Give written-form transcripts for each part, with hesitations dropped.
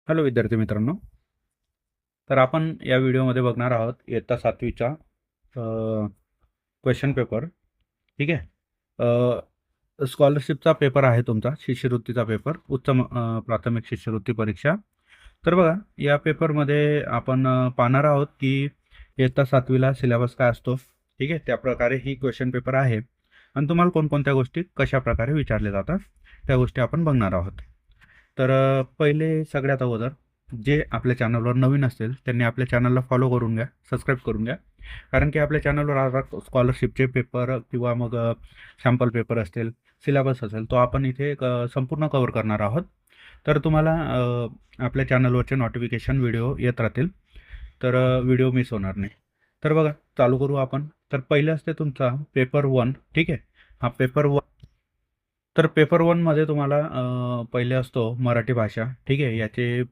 Hello विद्यार्थी मित्रांनो. तर आपण या व्हिडिओमध्ये बघणार आहोत इयत्ता 7वीचा क्वेश्चन पेपर. ठीक आहे. स्कॉलरशिपचा पेपर आहे तुमचा, शिष्यवृत्तीचा पेपर, प्राथमिक शिष्यवृत्ती परीक्षा. तर बघा, या पेपरमध्ये आपण पाहणार आहोत की इयत्ता 7वीला सिलेबस काय असतो. ठीक आहे, त्याप्रकारे ही क्वेश्चन पेपर आहे आणि तुम्हाला कोणकोणत्या गोष्टी कशा प्रकारे विचारल्या जातात त्या गोष्टी आपण बघणार आहोत. तर पहिले सगळ्यात अगोदर जे आपल्या चॅनलवर नवीन असतील त्यांनी आपल्या चॅनलला फॉलो करून घ्या, सबस्क्राईब करून घ्या. कारण की आपल्या चॅनलवर आता स्कॉलरशिपचे पेपर किंवा मग सॅम्पल पेपर असतील, सिलेबस असेल, तो आपण इथे संपूर्ण कव्हर करणार आहोत. तर तुम्हाला आपल्या चॅनलवरचे नोटिफिकेशन व्हिडिओ येत राहतील, तर व्हिडिओ मिस होणार नाही. तर बघा, चालू करू आपण. तर पहिले असते तुमचा पेपर 1. ठीक आहे, हा पेपर 1. तर पेपर 1मध्ये तुम्हाला पहिले असतो मराठी भाषा. ठीक आहे, याचे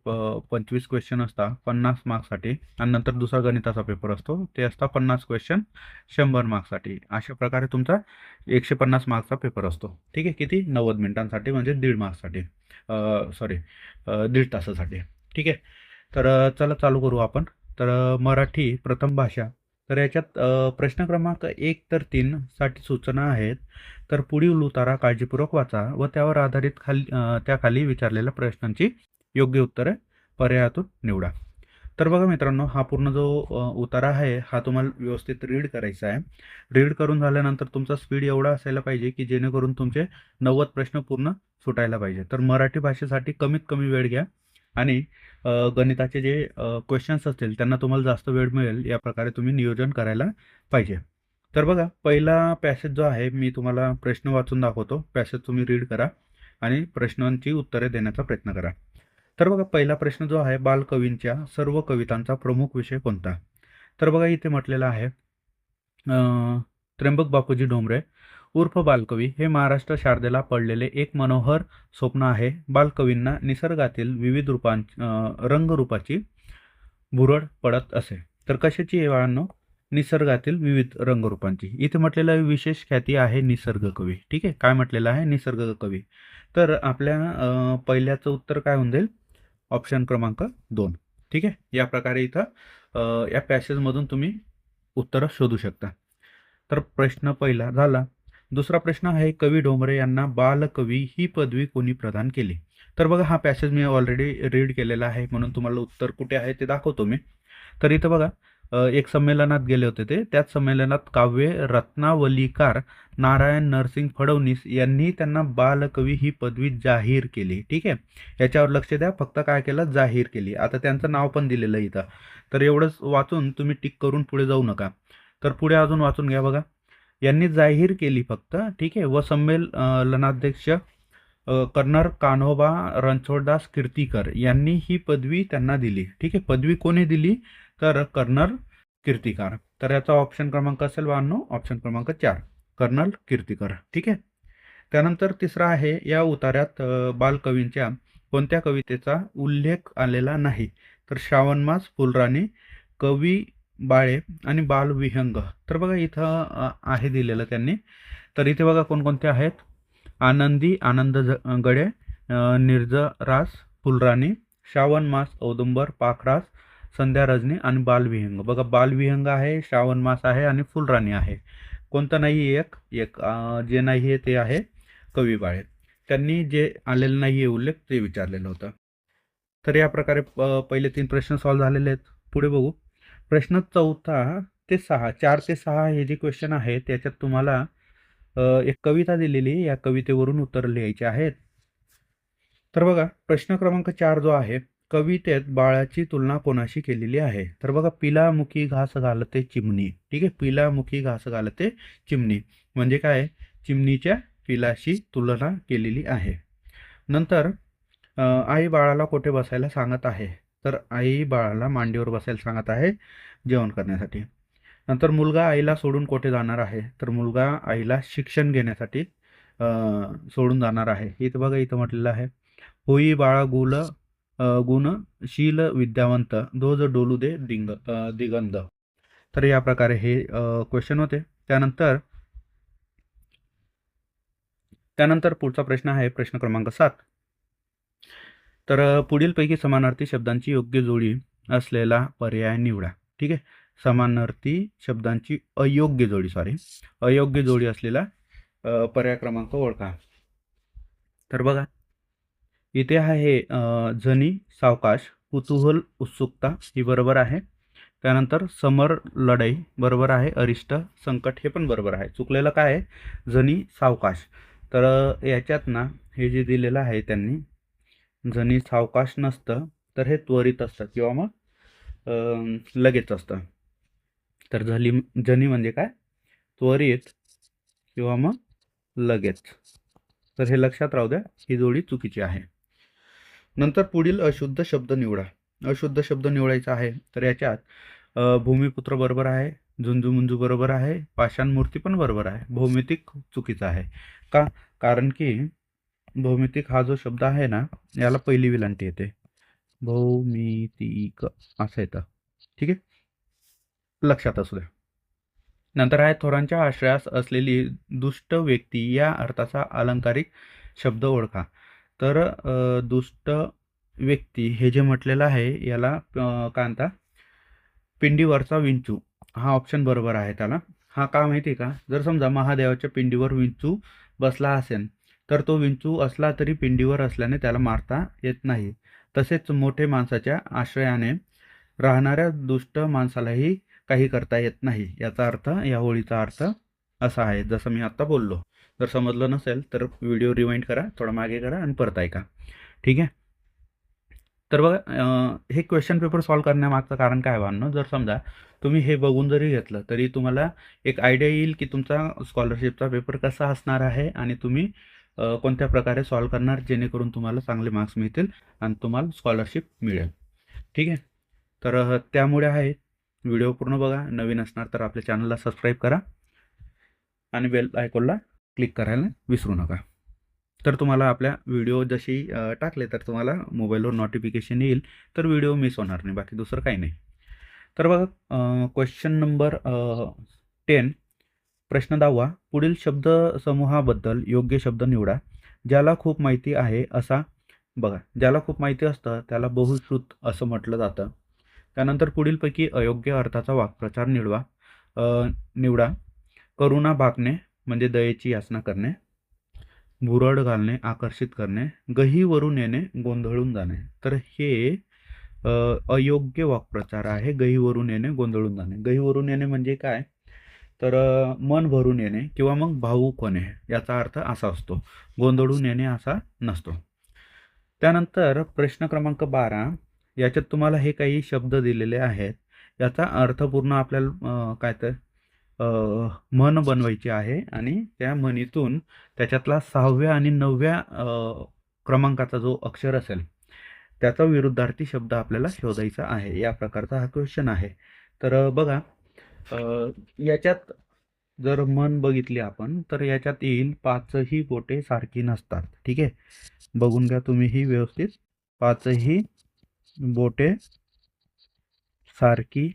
25 क्वेश्चन असतात 50 मार्क्ससाठी, आणि नंतर दुसरा गणिताचा पेपर असतो, ते असतात 50 क्वेश्चन 100 मार्क्ससाठी. अशा प्रकारे तुमचा 150 मार्क्सचा पेपर असतो. ठीक आहे, किती 90 मिनिटांसाठी, म्हणजे 1.5 मार्क्ससाठी, सॉरी 1.5 तासासाठी. ठीक आहे. तर चला चालू करू आपण. तर मराठी प्रथम भाषा. तर याच्यात प्रश्न क्रमांक 1 तर 3 साठी सूचना आहेत. तर पुढील उतारा काळजीपूर्वक वाचा व त्यावर आधारित त्याखाली विचारलेल्या प्रश्नांची योग्य उत्तरे पर्यायातून निवडा. तर बघा मित्रांनो, हा पूर्ण जो उतारा आहे हा तुम्हाला व्यवस्थित रीड करायचा आहे. रीड करून झाल्यानंतर तुमचा स्पीड एवढा असायला पाहिजे की जेणेकरून तुमचे 90 प्रश्न पूर्ण सुटायला पाहिजे. तर मराठी भाषेसाठी कमीत कमी वेळ घ्या आणि गणिताचे जे क्वेश्चन्स असतील त्यांना तुम्हाला जास्त वेळ मिळेल या प्रकारे तुम्ही नियोजन करायला पाहिजे. तर बघा, पहिला पॅसेज जो आहे मी तुम्हाला प्रश्न वाचून दाखवतो. पॅसेज तुम्ही रीड करा आणि प्रश्नांची उत्तरे देण्याचा प्रयत्न करा. तर बघा, पहिला प्रश्न जो आहे, बालकवींच्या सर्व कवितांचा प्रमुख विषय कोणता. तर बघा, इथे म्हटलेलं आहे त्र्यंबक बापूजी ढोंबरे उर्फ बालकवी हे महाराष्ट्र शारदेला पडलेले एक मनोहर स्वप्न आहे. बालकवींना निसर्गातील विविध रंगरूपाची भुरळ पडत असे. तर कशाची आहे बाळांनो? निसर्गातील विविध रंगरूपांची. इथे म्हटलेलं आहे विशेष ख्याती आहे निसर्ग कवी. ठीक आहे, काय म्हटलेलं आहे? निसर्ग कवी. तर आपल्या पहिल्याचं उत्तर काय होऊन जाईल? ऑप्शन क्रमांक 2. ठीक आहे, या प्रकारे इथं या पॅसेजमधून तुम्ही उत्तरं शोधू शकता. तर प्रश्न पहिला झाला. दुसरा प्रश्न आहे, कवी ढोंबरे यांना बालकवी ही पदवी कोणी प्रदान केली. तर बघा, हा पॅसेज मी ऑलरेडी रीड केलेला आहे म्हणून तुम्हाला उत्तर कुठे आहे ते दाखवतो मी. तर इथं बघा, एक संमेलनात गेले होते ते. त्याच संमेलनात काव्य रत्नावलीकार नारायण नरसिंग फडणवीस यांनी त्यांना बालकवी ही पदवी जाहीर केली. ठीक आहे, याच्यावर लक्ष द्या. फक्त काय केलं? जाहीर केली. आता त्यांचं नाव पण दिलेलं आहे इथं. तर एवढंच वाचून तुम्ही टिक करून पुढे जाऊ नका. तर पुढे अजून वाचून घ्या. बघा, यांनी जाहीर केली फक्त. ठीक आहे, व संमेलनाध्यक्ष कर्नल कान्होबा रणछोडदास कीर्तीकर यांनी ही पदवी त्यांना दिली. ठीक आहे, पदवी कोणी दिली? तर कर्नल कीर्तिकर. तर याचा ऑप्शन क्रमांक असेल बाळांनो, ऑप्शन क्रमांक 4, कर्नल कीर्तिकर. ठीक आहे. त्यानंतर तिसरा आहे, या उतार्यात बालकवींच्या कोणत्या कवितेचा उल्लेख आलेला नाही. तर श्रावणमास, फुलराणी, कवी बाळे आणि बालविहंग. तर बघा, इथं आहे दिलेलं त्यांनी. तर इथे बघा कोणकोणते आहेत. आनंदी, गडे, निर्जरास, फुलराणी, श्रावण मास, औदुंबर, पाखरास, संध्या रजनी आणि बालविहंग. बघा, बालविहंग आहे, श्रावण मास आहे आणि फुलराणी आहे. कोणतं नाही? एक एक जे नाही आहे ते आहे कवी बाळे. त्यांनी जे आलेलं नाही आहे उल्लेख ते विचारलेलं होतं. तर या प्रकारे पहिले 3 प्रश्न सॉल्व्ह झालेले आहेत. पुढे बघू. प्रश्न 4 ते 6, 4 ते 6 हे जे क्वेश्चन आहे त्याच्यात तुम्हाला एक कविता दिलेली, या कवितेवरून उत्तर लिहायचे आहेत. तर बघा, प्रश्न क्रमांक 4 जो आहे, कवितेत बाळाची तुलना कोणाशी केलेली आहे. तर बघा, पिलामुखी घास घालते चिमणी. ठीक आहे, पिलामुखी घास घालते चिमणी म्हणजे काय? चिमणीच्या पिलाशी तुलना केलेली आहे. नंतर आई बाळाला कोठे बसायला सांगत आहे. तर आई बाळाला मांडीवर बसायला सांगत आहे जेवण करण्यासाठी. नंतर मुलगा आईला सोडून कोठे जाणार आहे. तर मुलगा आईला शिक्षण घेण्यासाठी सोडून जाणार आहे. इथं बघा, इथं म्हटलेलं आहे, होई बाळा गुणशील विद्यावंत, धोज डोलू दे दिगंध. तर या प्रकारे हे क्वेश्चन होते. त्यानंतर त्यानंतर पुढचा प्रश्न आहे प्रश्न क्रमांक 7. तर पुढीलपैकी समानार्थी शब्दांची योग्य जोडी असलेला पर्याय निवडा. ठीक आहे. समानार्थी शब्दांची अयोग्य जोडी असलेला पर्याय क्रमांक ओळखा. तर बघा इथे आहे जनी, सावकाश, कुतूहल, उत्सुकता ही बरोबर आहे. त्यानंतर समर, लढाई बरोबर आहे. अरिष्ट, संकट हे पण बरोबर आहे. चुकलेलं काय आहे? जनी, सावकाश. तर याच्यात ना हे जे दिलेलं आहे त्यांनी जनी सावकाश नसतं तर हे त्वरित असतं किंवा मग लगेच असतं. तर जनी म्हणजे काय? त्वरित किंवा मग लगेच. तर हे लक्षात राहू द्या, ही जोडी चुकीची आहे. नंतर पुढील अशुद्ध शब्द निवडा. अशुद्ध शब्द निवडायचा आहे तर याच्यात भूमिपुत्र बरोबर आहे, झुंजूमुंजू बरोबर आहे, पाषाण मूर्ती पण बरोबर आहे. भौमितिक चुकीचा आहे. का? कारण की भौमितिक हा जो शब्द आहे ना याला पहिली विलांटी येते. भौमितिक असं येतं. ठीक आहे, लक्षात असू द्या. नंतर आहे थोरांच्या आश्रयास असलेली दुष्ट व्यक्ती या अर्थाचा अलंकारिक शब्द ओळखा. तर दुष्ट व्यक्ती हे जे म्हटलेलं आहे याला काय म्हणता? पिंडीवरचा विंचू हा ऑप्शन बरोबर आहे त्याला. हा का माहिती आहे का? जर समजा महादेवाच्या पिंडीवर विंचू बसला असेल तर तो विंचू असला तरी पिंडीवर असल्याने त्याला मारता येत नाही. तसेच मोठे माणसाच्या आश्रयाने राहणाऱ्या दुष्ट माणसालाही काही करता येत नाही. याचा अर्थ, या ओळीचा अर्थ असा आहे जसं मी आत्ता बोललो. जर समजलं नसेल तर व्हिडिओ रिवाइंड करा, थोडा मागे करा आणि परत ऐका. ठीक आहे. तर बघा हे क्वेश्चन पेपर सॉल्व करण्यामागचं कारण काय भावनं, जर समजा तुम्ही हे बघून जरी घेतलं तरी तुम्हाला एक आयडिया येईल की तुमचा स्कॉलरशिपचा पेपर कसा असणार आहे आणि तुम्ही कोणत्या प्रकारे सॉल्व करणार जेणेकरून तुम्हाला चांगले मार्क्स मिळतील आणि तुम्हाला स्कॉलरशिप मिळेल. ठीक आहे. तर त्यामुळे आहे व्हिडिओ पूर्ण बघा. नवीन असणार तर आपल्या चॅनलला सबस्क्राईब करा आणि बेल आयकॉनला क्लिक करायला विसरू नका. तर तुम्हाला आपल्या व्हिडिओ जशी टाकले तर तुम्हाला मोबाईलवर नोटिफिकेशन येईल, तर व्हिडिओ मिस होणार नाही, बाकी दुसरं काही नाही. तर बघा क्वेश्चन नंबर 10, प्रश्न 10. पुढील शब्द समूहाबद्दल योग्य शब्द निवडा. ज्याला खूप माहिती आहे असा, बघा ज्याला खूप माहिती असतं त्याला बहुश्रुत असं म्हटलं जातं. त्यानंतर पुढीलपैकी अयोग्य अर्थाचा वाक्प्रचार निवडा. करुणा भागणे म्हणजे दयेची याचना करणे. भुरळ घालणे, आकर्षित करणे. गहीवरून येणे, गोंधळून जाणे. तर हे अयोग्य वाक्प्रचार आहे. गहीवरून येणे, गोंधळून जाणे. गहीवरून येणे म्हणजे काय? तर मन भरून येणे किंवा मग भावूक होणे याचा अर्थ असा असतो. गोंधळून येणे असा नसतो. त्यानंतर प्रश्न क्रमांक 12, याच्यात तुम्हाला हे काही शब्द दिलेले आहेत. याचा अर्थपूर्ण आपल्याला काय तर म्हण बनवायची आहे आणि त्या म्हणीतून त्याच्यातला 6व्या आणि 9व्या क्रमांकाचा जो अक्षर असेल त्याचा विरुद्धार्थी शब्द आपल्याला शोधायचा आहे. या प्रकारचा हा क्वेश्चन आहे. तर बघा याच्यात जर मन बघितली आपण तर याच्यात येईल 5ही बोटे सारखी नसतात. ठीक आहे, बघून घ्या तुम्ही ही व्यवस्थित. 5ही बोटे सारखी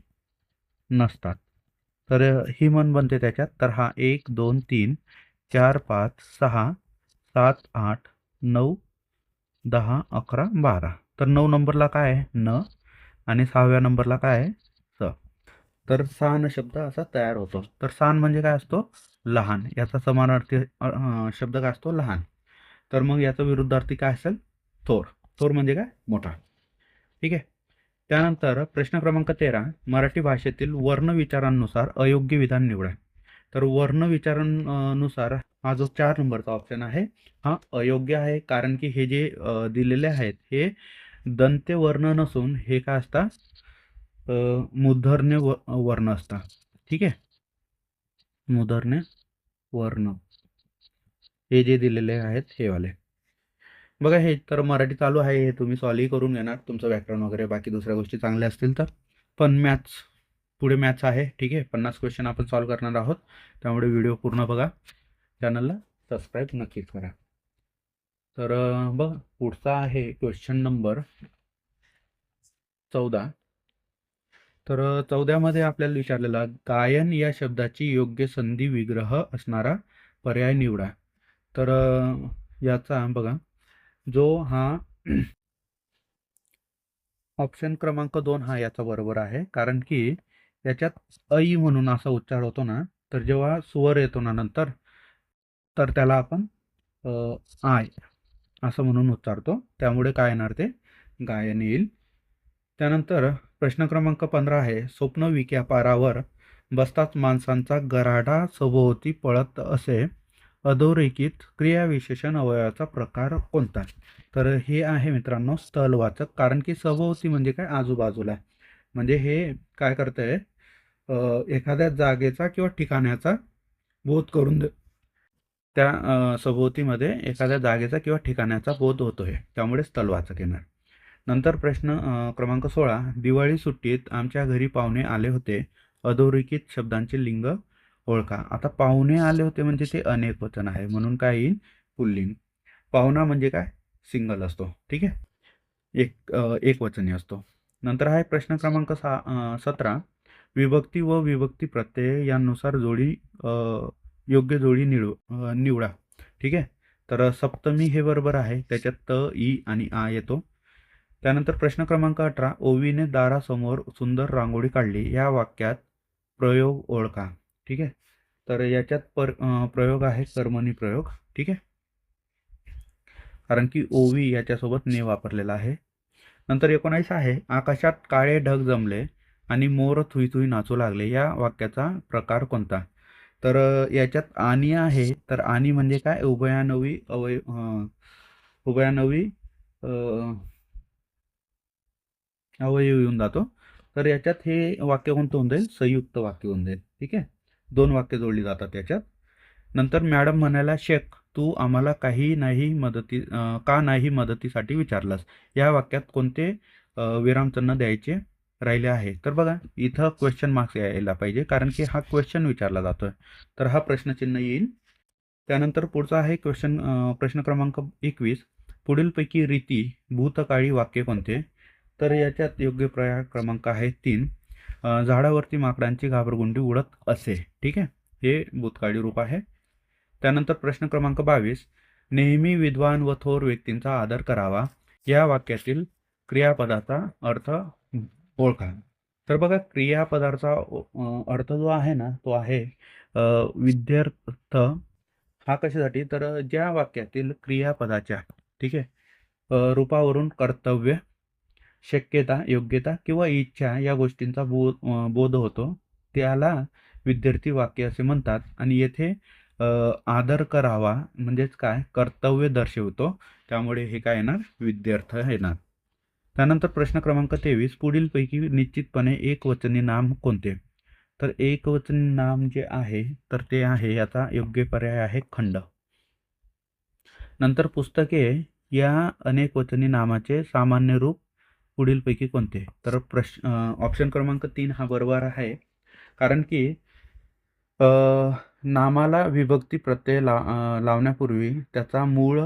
नसतात. तर ही मन बनते त्याच्यात. तर हा 1 2 3 4 5 6 7 8 9 10 11 12. तर 9 नंबरला काय आहे? न. आणि 6व्या नंबरला काय आहे? स. तर सान शब्द असा तयार होतो. तर सान म्हणजे काय असतो? लहान. याचा समानार्थी शब्द काय असतो? लहान. तर मग याचा विरुद्धार्थी काय असेल? थोर. थोर म्हणजे काय? मोठा. ठीक आहे. त्यानंतर प्रश्न क्रमांक 13, मराठी भाषेतील वर्णविचारांनुसार अयोग्य विधान निवडा. तर वर्णविचारांनुसार हा जो 4 नंबरचा ऑप्शन आहे हा अयोग्य आहे. कारण की हे जे दिलेले आहेत हे दंत्य वर्ण नसून हे काय असतात? मूर्धन्य वर्ण असतात. ठीक आहे, मूर्धन्य वर्ण हे जे दिलेले आहेत हे वाले. बघा हे तर मराठी चालू आहे, हे तुम्ही सॉल्व्ह करून घेणार. तुमचं व्याकरण वगैरे बाकी दुसऱ्या गोष्टी चांगल्या असतील तर. पण पुढे मॅथ्स आहे. ठीक आहे, 50 क्वेश्चन आपण सॉल्व्ह करणार आहोत. त्यामुळे व्हिडिओ पूर्ण बघा, चॅनलला सबस्क्राईब नक्कीच करा. तर बघा पुढचा आहे क्वेश्चन नंबर 14. तर 14मध्ये आपल्याला विचारलेला गायन या शब्दाची योग्य संधी विग्रह असणारा पर्याय निवडा. तर याचा बघा जो हा ऑप्शन क्रमांक 2 हा याचा बरोबर आहे, कारण की याच्यात ऐ म्हणून असा उच्चार होतो ना, तर जेव्हा स्वर येतो ना नंतर, तर त्याला आपण आय असं म्हणून उच्चारतो, त्यामुळे काय येणार ते गायन येईल. त्यानंतर प्रश्न क्रमांक 15 आहे, स्वप्न विक्या पारावर बसताच माणसांचा गराडा सभोवती पळत असे अधोरेखित क्रियाविशेषण अवयवाचा प्रकार कोणता? तर हे आहे मित्रांनो स्थलवाचक, कारण की सभोवती म्हणजे काय आजूबाजूला, म्हणजे हे काय करतंय एखाद्या जागेचा किंवा ठिकाणाचा बोध करून त्या सभोवतीमध्ये एखाद्या जागेचा किंवा ठिकाणाचा बोध होतोय, त्यामुळे स्थलवाचक येणार. नंतर प्रश्न क्रमांक 16, दिवाळी सुट्टीत आमच्या घरी पाहुणे आले होते, अधोरेखित शब्दांचे लिंग ओळखा. आता पाहुणे आले होते म्हणजे ते अनेक वचन आहे, म्हणून काय येईल पुल्लिंग. पाहुणा म्हणजे काय सिंगल असतो, ठीक आहे, एक वचनी असतो. नंतर आहे प्रश्न क्रमांक 17, विभक्ती व विभक्ती प्रत्यय यानुसार जोडी योग्य जोडी निवडा, ठीक आहे. तर सप्तमी हे बरोबर आहे, त्याच्यात त ई आणि आ येतो. त्यानंतर प्रश्न क्रमांक 18, ओवीने दारासमोर सुंदर रांगोळी काढली, या वाक्यात प्रयोग ओळखा, ठीक आहे. तर याच्यात प्रयोग आहे कर्मणी प्रयोग, ठीक आहे, कारण की ओवी याच्यासोबत ने वापरलेला आहे. नंतर 19 आहे, आकाशात काळे ढग जमले आणि मोर थुई थुई नाचू लागले, या वाक्याचा प्रकार कोणता? तर याच्यात आणि आहे, तर आणि म्हणजे काय उभयानवी अवयव येऊन जातो. तर याच्यात हे वाक्य कोणतं होऊन जाईल, संयुक्त वाक्य होऊन जाईल, ठीक आहे, 2 वाक्य जोडली जातात याच्यात. नंतर मॅडम म्हणाल्या, शेख तू आम्हाला का नाही मदतीसाठी विचारलास, या वाक्यात कोणते विरामचिन्ह द्यायचे राहिले आहे? तर बघा इथं क्वेश्चन मार्क्स यायला पाहिजे, कारण की हा क्वेश्चन विचारला जातोय, तर हा प्रश्नचिन्ह येईल. त्यानंतर पुढचा आहे प्रश्न क्रमांक 21, पुढीलपैकी रीती भूतकाळी वाक्य कोणते? तर याच्यात योग्य पर्याय क्रमांक आहे 3, झाडावरती माकडांची घाबरगुंडी उडत असे, ठीक आहे, हे भूतकाळी रूप आहे. त्यानंतर प्रश्न क्रमांक 22, नेहमी विद्वान व थोर व्यक्तींचा आदर करावा, या वाक्यातील क्रियापदाचा अर्थ ओळखा. तर बघा क्रियापदाचा अर्थ जो आहे ना तो आहे विद्यार्थ. हा कशासाठी, तर ज्या वाक्यातील क्रियापदाच्या, ठीक आहे, रूपावरून कर्तव्य, शक्यता, योग्यता किंवा इच्छा या गोष्टींचा बोध होतो, त्याला विद्यार्थी वाक्य असे म्हणतात. आणि येथे आदर करावा म्हणजेच काय कर्तव्य दर्शवतो, त्यामुळे हे काय येणार विद्यार्थ येणार. त्यानंतर प्रश्न क्रमांक 23, पुढीलपैकी निश्चितपणे एकवचनी नाम कोणते? तर एकवचनी नाम जे आहे तर ते आहे, याचा योग्य पर्याय आहे खंड. नंतर पुस्तके या अनेकवचनी नामाचे सामान्य रूप पुढीलपैकी कोणते? तर ऑप्शन क्रमांक 3 हा बरोबर आहे, कारण की नामाला विभक्ती प्रत्यय लावण्यापूर्वी त्याचा मूळ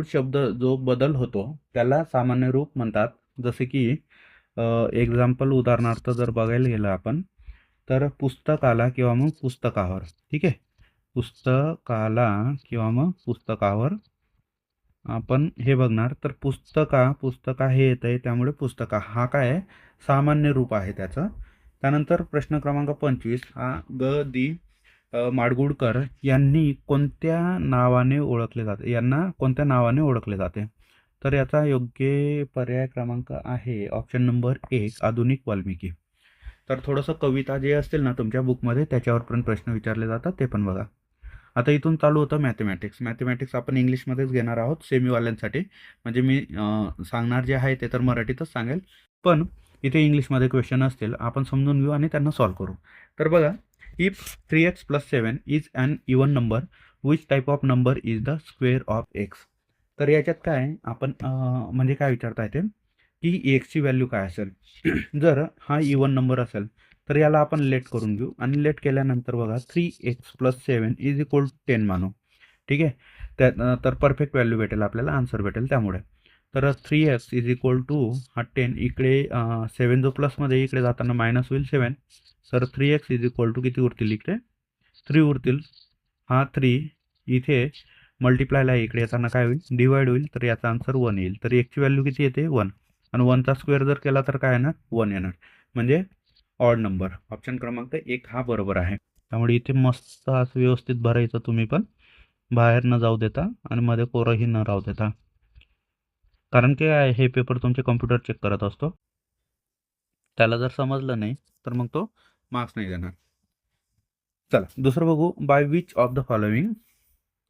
शब्द जो बदल होतो त्याला सामान्य रूप म्हणतात. जसे की एक्झाम्पल उदाहरणार्थ जर बघायला गेलं आपण, तर पुस्तकाला किंवा मग पुस्तकावर, ठीक आहे, पुस्तकाला किंवा मग पुस्तकावर आपण हे बघणार, तर पुस्तका हे येत आहे, त्यामुळे पुस्तका हा काय आहे सामान्य रूप आहे त्याचं. त्यानंतर प्रश्न क्रमांक 25 हा ग दि माडगुळकर यांनी कोणत्या नावाने ओळखले जाते? तर याचा योग्य पर्याय क्रमांक आहे ऑप्शन नंबर 1, आधुनिक वाल्मिकी. तर थोडंसं कविता जे असतील ना तुमच्या बुकमध्ये त्याच्यावर पण प्रश्न विचारले जातात, ते पण बघा. आता इथून चालू होतं मॅथमॅटिक्स आपण इंग्लिशमध्येच घेणार आहोत सेमीवाल्यांसाठी, म्हणजे मी सांगणार जे आहे ते तर मराठीतच सांगेल, पण इथे इंग्लिशमध्ये क्वेश्चन असतील, आपण समजून घेऊ आणि त्यांना सॉल्व्ह करू. तर बघा, if 3x + 7 is an even number, which type of number is the square of x? तर याच्यात काय आपण म्हणजे काय विचारता येते की एक्सची व्हॅल्यू काय असेल. जर हा इवन नंबर असेल तर याला आपण लेट करून घेऊ, आणि लेट केल्यानंतर बघा 3x + 7 इज इक्वल टू 10 मानू, ठीक आहे. तर परफेक्ट व्हॅल्यू भेटेल आपल्याला, आन्सर भेटेल. त्यामुळे तर 3x इज इक्वल टू हा 10, इकडे 7 जो प्लसमध्ये इकडे जाताना मायनस होईल 7, तर 3x इज इक्वल टू किती उरतील, इकडे 3 उरतील. हा 3 इथे मल्टिप्लायला इकडे येताना काय होईल, डिवाइड होईल, तर याचा आन्सर 1 येईल. तर एकची व्हॅल्यू किती येते 1, आणि 1चा स्क्वेअर जर केला तर काय येणार 1 येणार, म्हणजे ऑड नंबर. ऑप्शन क्रमांक 1 हा बरोबर आहे. त्यामुळे इथे मस्त असं व्यवस्थित भरायचं तुम्ही पण, बाहेर न जाऊ देता आणि मध्ये कोरंही न राहू देता, कारण की हे पेपर तुमचे कॉम्प्युटर चेक करत असतो. त्याला जर समजलं नाही तर मग तो मार्क्स नाही देणार. चला दुसरं बघू. By which of the following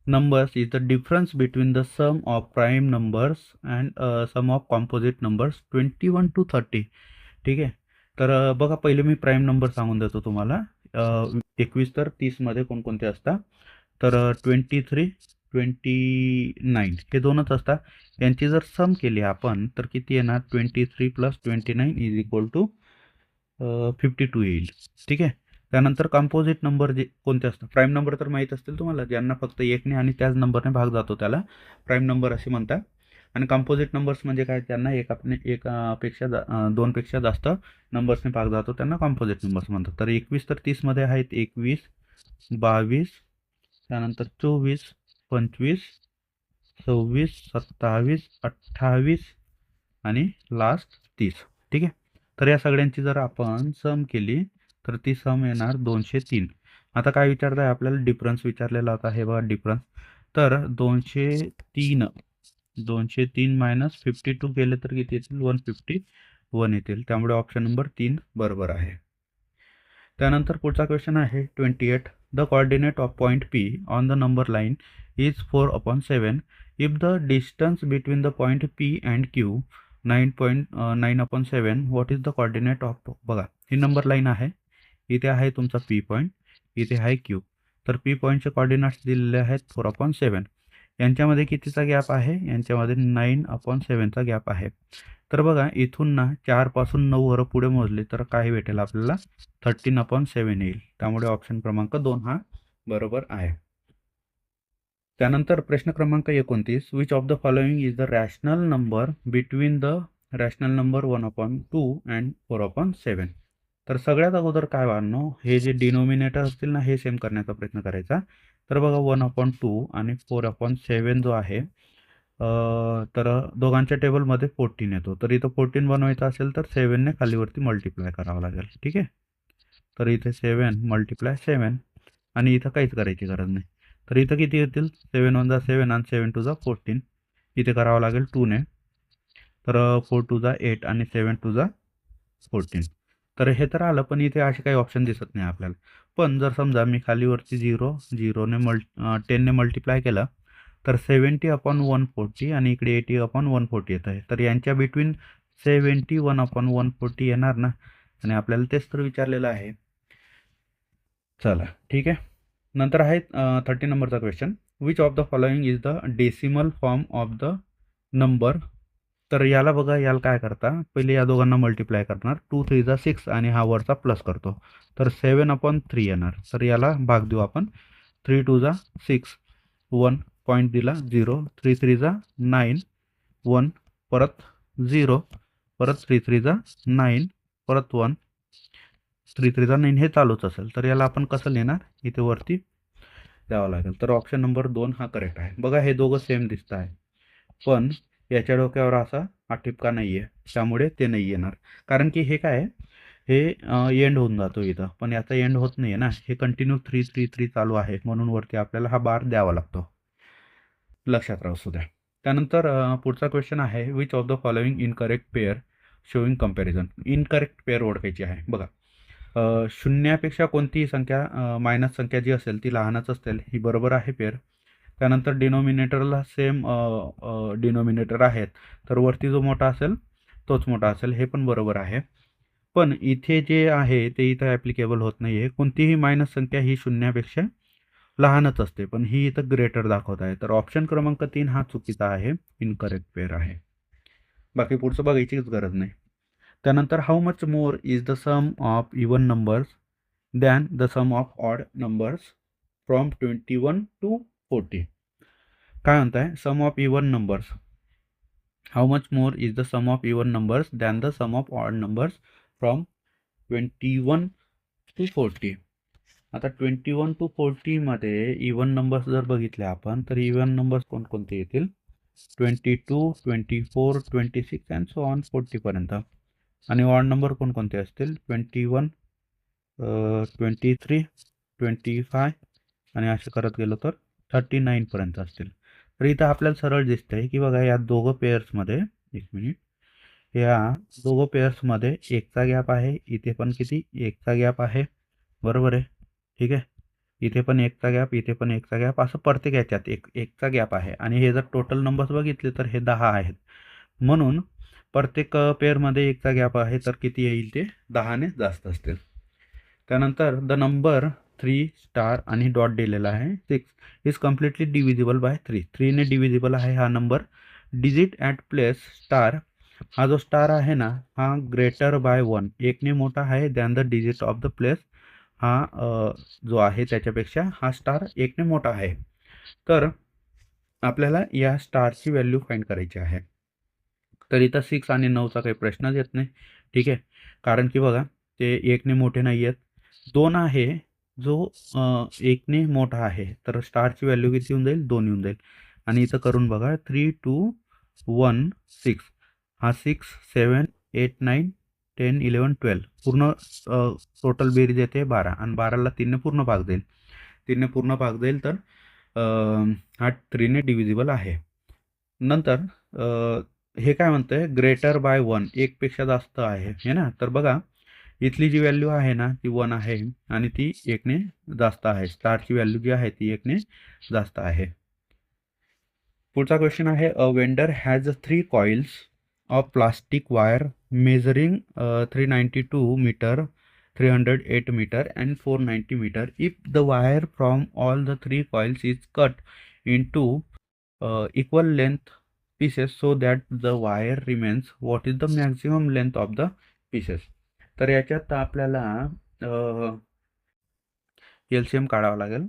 numbers is the difference between the sum of prime numbers and sum of composite numbers 21 to 30. ठीक आहे. तर बघा पहिले मी प्राईम नंबर सांगून देतो तुम्हाला. 21 तर 30मध्ये कोणकोणते असतात, तर 23, 29 हे दोनच असतात. यांची जर सम केली आपण तर किती येणार, 23 + 29 इज इक्वल टू 52 येईल. ठीक आहे. त्यानंतर कंपोजिट नंबर जे कोणते असतात, प्राईम नंबर तर माहीत असतील तुम्हाला, ज्यांना फक्त एकने आणि त्याच नंबरने भाग जातो त्याला प्राईम नंबर असे म्हणतात. आणि कंपोजिट नंबर्स म्हणजे काय, त्यांना दोनपेक्षा जास्त नंबर्सने भाग जातो त्यांना कंपोजिट नंबर्स म्हणतात. तर 21 तर 30मध्ये आहेत 21, 22, त्यानंतर 24, 25, 26, 27, 28 आणि लास्ट 30. ठीक आहे. तर या सगळ्यांची जर आपण सम केली तर ती सम येणार 203. आता काय विचारत आहे आपल्याला, डिफरन्स विचारलेला होता. हे बघा डिफरन्स, तर 203 मायनस 52 केले तर किती येतील, 151 येतील. त्यामुळे ऑप्शन नंबर 3 बरोबर आहे. त्यानंतर पुढचा क्वेश्चन आहे 28. The coordinate of point P on the number line is 4/7 if the distance between the point P and Q 9.9/7 what is the coordinate of. बघा ही नंबर लाईन आहे, इथे आहे तुमचा पी पॉईंट, इथे आहे क्यू. तर पी पॉईंटचे कोऑर्डिनेट्स दिलेले आहेत 4/7. यांच्यामध्ये कितीचा गॅप आहे, यांच्यामध्ये 9/7चा गॅप आहे. तर बघा इथून ना 4 पासून 9 वर पुढे मोजले तर काय भेटेल आपल्याला, 13/7 येईल. त्यामुळे ऑप्शन क्रमांक 2 हा बरोबर आहे. त्यानंतर प्रश्न क्रमांक 29. Which of the following is the rational number between the rational number 1/2 and 4/7. तर सगळ्यात अगोदर काय वाढणं, हे जे डिनोमिनेटर असतील ना हे सेम करण्याचा प्रयत्न करायचा. तर बघा 1/2 आणि 4/7 जो आहे, तर दोघांच्या टेबलमध्ये 14 येतो. तर इथं 14 बनवायचं असेल तर 7ने खालीवरती मल्टिप्लाय करावं लागेल. ठीक आहे. तर इथे 7 × 7 आणि इथं काहीच करायची गरज नाही. तर इथं किती येतील, 7 × 1 = 7 आणि 7 × 2 = 14. इथे करावं लागेल 2ने. तर 4 × 2 = 8 आणि 7 × 2 = 14. तर हे तर आलं, पण इथे असे काही ऑप्शन दिसत नाही आपल्याला. पण जर समजा मी खालीवरती 10ने 10ने मल्टिप्लाय केलं तर 70/140 आणि इकडे 80/140 येत आहे. तर यांच्या बिटवीन 71/140 येणार ना, आणि आपल्याला तेच तर विचारलेलं आहे. चला ठीक आहे. नंतर आहे 30 नंबरचा question. Which of the following is the decimal form of the number. तर याला बघा, याला काय करता, पहिले या दोघांना मल्टिप्लाय करणार, 2 × 3 = 6 आणि हा वरचा प्लस करतो, तर 7/3 येणार. तर याला भाग देऊ आपण, 3 × 2 = 6, 1 पॉईंट दिला 0, 3 × 3 = 9, 1 परत 0, परत 3 × 3 = 9, परत 1, 3 × 3 = 9, हे चालूच असेल. तर याला आपण कसं लिहिणार, इथे वरती द्यावं लागेल. तर ऑप्शन नंबर 2 हा करेक्ट आहे. बघा हे दोघं सेम दिसत आहे, पण याच्या डोक्यावर असा हा ठिपका नाही आहे, त्यामुळे ते नाही येणार. कारण की हे काय आहे, हे एंड होऊन जातो इथं, पण याचा एंड होत नाही आहे ना, हे कंटिन्यू 3 3 3 चालू आहे, म्हणून वरती आपल्याला हा बार द्यावा लागतो. लक्षात राहू सुद्धा. त्यानंतर पुढचा क्वेश्चन आहे. Which of the following incorrect pair showing comparison. Incorrect pair ओळखायची आहे. बघा शून्यापेक्षा कोणतीही संख्या, मायनस संख्या जी असेल ती लहानच असेल, ही बरोबर आहे पेअर. त्यानंतर डिनोमिनेटरला सेम डिनोमिनेटर आहेत, तर वरती जो मोठा असेल तोच मोठा असेल, हे पण बरोबर आहे. पण इथे जे आहे ते इथं ॲप्लिकेबल होत नाही आहे. कोणतीही मायनस संख्या ही शून्यापेक्षा लहानच असते, पण ही इथं ग्रेटर दाखवत आहे. तर ऑप्शन क्रमांक 3 हा चुकीचा आहे, इनकरेक्ट पेअर आहे. बाकी पुढचं बघायचीच गरज नाही. त्यानंतर how much more is the sum of even numbers than the sum of odd numbers from 21 to 40. काय म्हणताय, sum of even numbers, how much more is the sum of even numbers than the sum of odd numbers from 21 to 40. आता 21 to 40 मध्ये even numbers जर बघितले आपण तर even numbers कोणकोणते येतील? 22, 24, 26 अँड सो ऑन 40 पर्यंत. आणि ऑड नंबर कोणकोणते असतील? 21, 23, 25 आणि असे करत गेलो तर 39 पर्यंत असतील. तर इथं आपल्याला सरळ दिसतंय की बघा या दोघं पेअर्समध्ये, एक मिनिट, या दोघं पेअर्समध्ये एकचा गॅप आहे, इथे पण किती? एकचा गॅप आहे, बरोबर आहे, ठीक आहे. इथे पण एकचा गॅप, इथे पण एकचा गॅप, असं प्रत्येक याच्यात एकचा गॅप आहे. आणि हे जर टोटल नंबर्स बघितले तर हे 10 आहेत. म्हणून प्रत्येक पेअरमध्ये एकचा गॅप आहे, तर किती येईल? ते 10ने जास्त असतील. त्यानंतर द नंबर 3 स्टार आणि डॉट दिलेला आहे 6 इज कम्प्लिटली डिव्हिजिबल बाय 3. 3ने डिव्हिजिबल आहे हा number. Digit at place star, हा जो स्टार आहे ना हा ग्रेटर बाय 1, एकने मोठा आहे than the digit of the place. हा जो आहे त्याच्यापेक्षा हा स्टार एकने मोठा आहे. तर आपल्याला या स्टारची व्हॅल्यू फाइंड करायची आहे. तर इथं 6 आणि 9चा काही प्रश्नच येत नाही, ठीक आहे. कारण की बघा ते एकने मोठे नाही आहेत. 2 आहे जो एकने मोठा आहे, तर स्टारची व्हॅल्यू किती येऊन जाईल? 2 येऊन जाईल. आणि इथं करून बघा 3, 2, 1, 6, हा 6, 7, 8, 9, 10, 11, 12 पूर्ण टोटल बेरीज येते 12 आणि 12ला 3ने पूर्ण भाग देईल. 3ने पूर्ण भाग देईल तर हा 3ने डिव्हिजिबल आहे. नंतर हे काय म्हणतंय? ग्रेटर बाय 1, एकपेक्षा जास्त आहे हे ना. तर बघा इथली जी व्हॅल्यू आहे ना ती 1 आहे आणि ती 1ने जास्त आहे. स्टारची व्हॅल्यू जी आहे ती 1ने जास्त आहे. पुढचा क्वेश्चन आहे a vendor has 3 coils of plastic wire measuring 392 metre, 308 metre and 490 metre. If the wire from all the 3 coils is cut into equal length pieces so that the wire remains, what is the maximum length of the pieces? तर याच्यात आपल्याला LCM काढावा लागेल.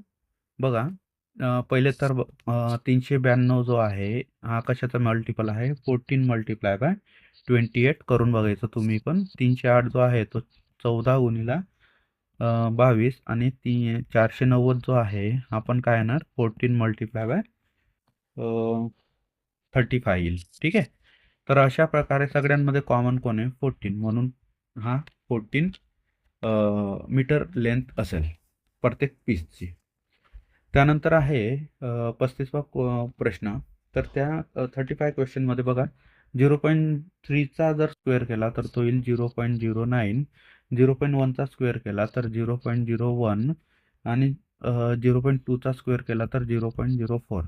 बघा पहिले तर 392 जो आहे हा कशाचा मल्टिपल आहे? 14 मल्टिप्लाय बाय 28 करून बघायचं तुम्ही पण. 308 जो आहे तो 14 गुणिला 22 आणि 490 जो आहे हा पण काय येणार? 14 मल्टिप्लाय बाय 35 येईल, ठीक आहे. तर अशा प्रकारे सगळ्यांमध्ये कॉमन कोण आहे? 14, म्हणून हा 14 मीटर लेंथ असेल प्रत्येक पीसची. त्यानंतर आहे 35वा प्रश्न. तर त्या 35 क्वेश्चनमध्ये बघा 0.3चा जर स्क्वेअर केला तर तो येईल 0.09, 0.1चा स्क्वेअर केला तर 0.01 आणि 0.2चा स्क्वेअर केला तर 0.04.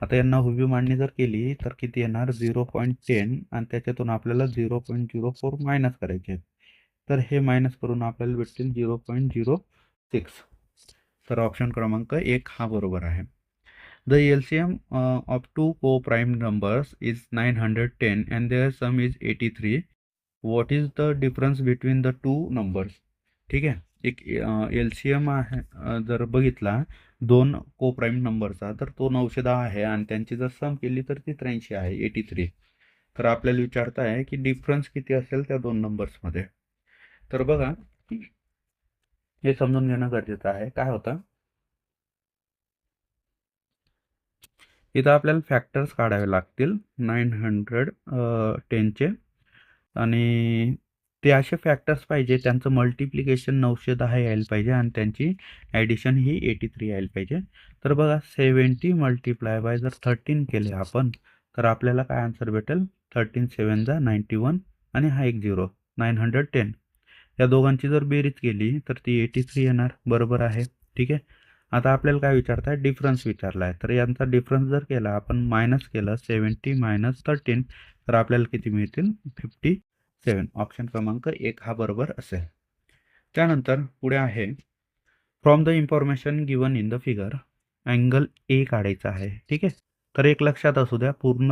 आता यांना हुबी मांडणी जर केली तर किती येणार? 0.10 आणि त्याच्यातून आपल्याला 0.04 मायनस करायचे. तर हे मायनस करून आपल्याला भेटतील 0.06. तर ऑप्शन क्रमांक 1 हा बरोबर आहे. The LCM of 2 co-prime numbers is 910 and their sum is 83. What is the difference between the two numbers? ठीक आहे. एक LCM आहे जर बघितला 2 को-प्राईम नंबरचा तर तो 910 आहे आणि त्यांची जर सम केली तर ती 83 आहे, 83. तर आपल्याला विचारता आहे की डिफरन्स किती असेल त्या 2 नंबर्समध्ये. तर बघा हे समजून घेणं गरजेचं आहे. काय होतं इथं आपल्याला फॅक्टर्स काढावे लागतील 910चे आणि ते असे फॅक्टर्स पाहिजे त्यांचं मल्टिप्लिकेशन 910 यायला पाहिजे आणि त्यांची ॲडिशन ही 83 यायला पाहिजे. तर बघा 70 मल्टिप्लाय बाय जर 13 केले आपण तर आपल्याला काय आन्सर भेटेल? 13 7 जा 91 आणि हा एक 0, 910. या दोघांची जर बेरीज केली तर ती 83 येणार, बरोबर आहे, ठीक आहे. आता आपल्याला काय विचारत आहे? डिफरन्स विचारला आहे. तर यांचा डिफरन्स जर केला आपण मायनस केलं 70 मायनस 13 तर आपल्याला किती मिळतील? 57. ऑप्शन क्रमांक 1 हा बरोबर असेल. त्यानंतर पुढे आहे from the information given in the figure angle A काढायचा आहे, ठीक आहे. तर एक लक्षात असू द्या पूर्ण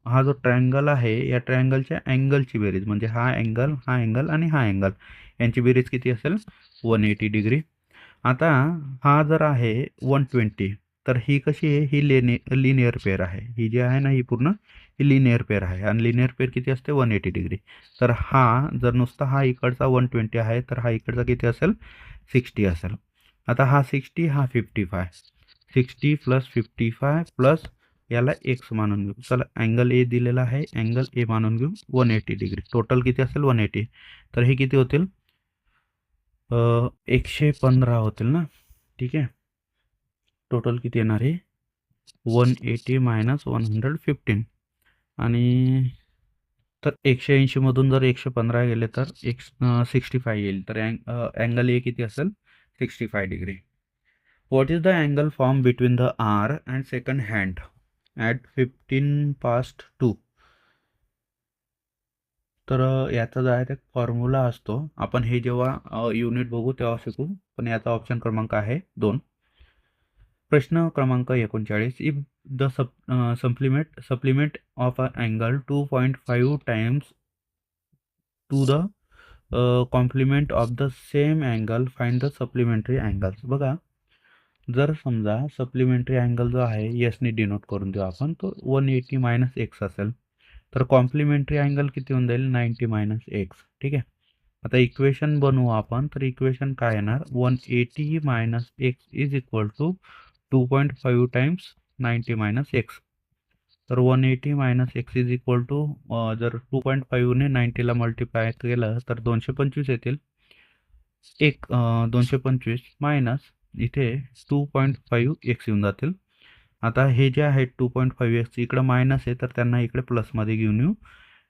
हा जो ट्रायंगल आहे या ट्रायंगलच्या अँगलची बेरीज म्हणजे हा अँगल आणि हा अँगल यांची बेरीज किती असेल? 180 डिग्री. आता हा जर आहे 120 तर ही कशी आहे? ही लिनियर पेअर आहे. ही जी आहे ना ही पूर्ण ही लिनियर पेअर आहे आणि लिनियर पेअर किती असते? 180 डिग्री. तर हा जर नुसता हा इकडचा 120 आहे तर हा इकडचा किती असेल? 60 असेल. आता हा 60 हा 55, 60 प्लस 55 प्लस याला एक्स मानून घेऊ. चला अँगल ए दिलेला आहे, अँगल ए मानून घेऊ 180 डिग्री. टोटल किती असेल 180. तर हे किती होतील 115 होतील ना. ठीक आहे, टोटल किती येणार आहे 180 मायनस 115. आणि तर 180 मधून जर 115 गेले तर 65 येईल. तर अँगल ए किती असेल 65 degree. What is the angle form between the hour and second hand at 2:15. तर याचा जो आहे ते फॉर्म्युला असतो. आपण हे जेव्हा युनिट बघू तेव्हा शिकू, पण याचा ऑप्शन क्रमांक आहे 2. प्रश्न क्रमांक 39. If the supplement of a angle 2.5 times to the complement of the same angle find the supplementary angles. बघा, जर समजा सप्लिमेंटरी अँगल जो आहे यसने डिनोट करून देऊ आपण, तो 180 मायनस एक्स असेल. तर कॉम्प्लिमेंटरी अँगल किती होऊन जाईल 90 मायनस एक्स. ठीक आहे, आता इक्वेशन बनवू आपण. तर इक्वेशन काय येणार 180 minus x is equal to 2.5 times 90 minus x. तर 180 minus x is equal to जर 2.5ने 90ला मल्टिप्लाय केलं तर 225 येतील. 225 मायनस इथे 2.5 एक्स येऊन जातील. आता हे जे आहे 2.5 एक्स इकडं मायनस आहे, तर त्यांना इकडे प्लसमध्ये घेऊन येऊ.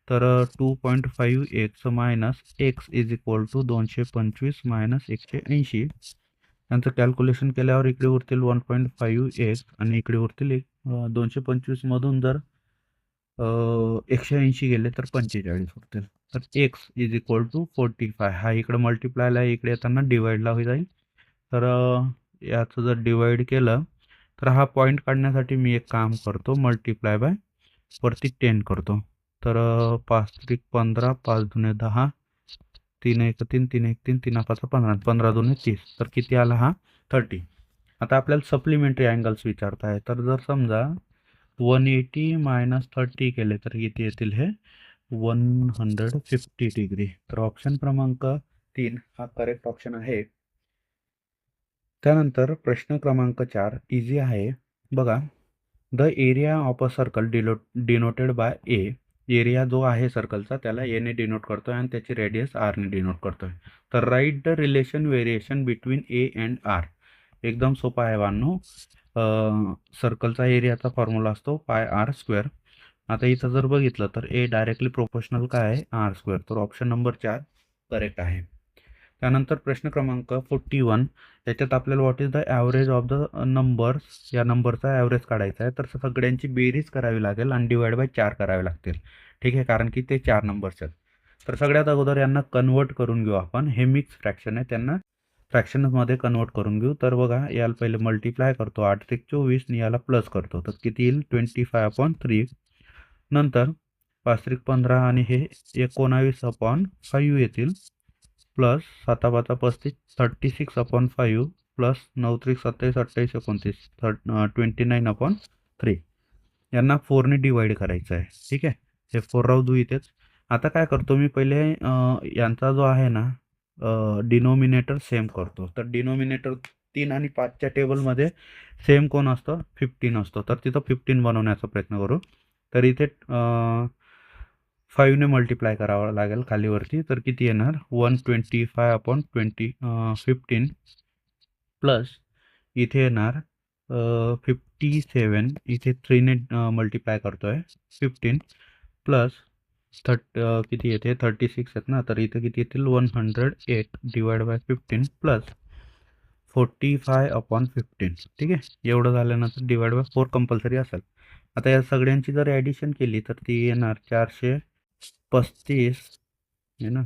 तर 2.5 x minus x is equal to 225 minus 180. यांचं कॅल्क्युलेशन केल्यावर इकडे उरतील 1.5 एक्स आणि इकडे उरतील 225 मधून जर 180 गेले तर 45 उरतील. तर एक्स इज इक्वल टू 45. हा इकडे मल्टिप्लायला आहे, इकडे येताना डिवाइडला होईल जाईल. तर याचं जर डिवाइड केलं तर हा पॉईंट काढण्यासाठी मी एक काम करतो, मल्टिप्लाय बाय वरती 10 करतो. तर 5 त्रिक 15, 5 दुने 10, 3 1 3, 3 1 3, 3 5 15, 15 दुने 30. तर किती आला हा 30. आता आपल्याला सप्लिमेंटरी अँगल्स विचारत आहे. तर जर समजा 180 मायनस 30 केले तर किती येतील हे 150 डिग्री. तर ऑप्शन क्रमांक 3 हा करेक्ट ऑप्शन आहे. त्यानंतर प्रश्न क्रमांक 4 इझी आहे. बघा, the area of a circle denoted by A. Area जो आहे सर्कलचा त्याला एने डिनोट करतोय आणि त्याची रेडियस आरने डिनोट करतोय. तर write the relation variation between A and R. एकदम सोपा आहे वानो. सर्कलचा एरियाचा फॉर्म्युला असतो पाय आर स्क्वेअर. आता इथं जर बघितलं तर ए डायरेक्टली प्रोपोर्शनल काय आहे आर स्क्वेअर. तर ऑप्शन नंबर 4 करेक्ट आहे. त्यानंतर प्रश्न क्रमांक 41. याच्यात आपल्याला what is the average of the numbers, या नंबरचा ॲव्हरेज काढायचा आहे. तर सगळ्यांची बेरीज करावी लागेल आणि डिवाइड बाय 4 करावे लागतील. ठीक आहे, कारण की ते 4 नंबर्स आहेत. तर सगळ्यात अगोदर यांना कन्वर्ट करून घेऊ आपण. हे मिक्स फ्रॅक्शन आहे, त्यांना फ्रॅक्शनमध्ये कन्वर्ट करून घेऊ. तर बघा, याला पहिले मल्टिप्लाय करतो 8 त्रिक 24 आणि याला प्लस करतो. तर किती येईल 25/3. नंतर 5 त्रिक 15 आणि हे 19/5 येतील. प्लस 7 5 35, 36/5 प्लस 9 त्रिक 27, 28 29, 29/3. यांना 4ने डिवाइड करायचं आहे. ठीक आहे, हे 4 राहू दू इथेच. आता काय करतो मी पहिले यांचा जो आहे ना डिनोमिनेटर सेम करतो. तर डिनोमिनेटर 3 आणि 5च्या टेबलमध्ये सेम कोण असतं 15 असतो. तर तिथं 15 बनवण्याचा प्रयत्न करू. तर इथे 5ने मल्टिप्लाय करावं लागेल खालीवरती. तर किती येणार 125/20 15 प्लस इथे येणार 57. इथे 3ने मल्टिप्लाय करतोय 15 प्लस किती येते 36 आहेत ना. तर इथे किती येतील 108 डिवाइड बाय 15 प्लस 45/15. ठीक आहे, एवढं झाल्यानंतर डिवाइड बाय 4 कंपल्सरी असेल. आता या सगळ्यांची जर ॲडिशन केली तर ती येणार 435 आहे ना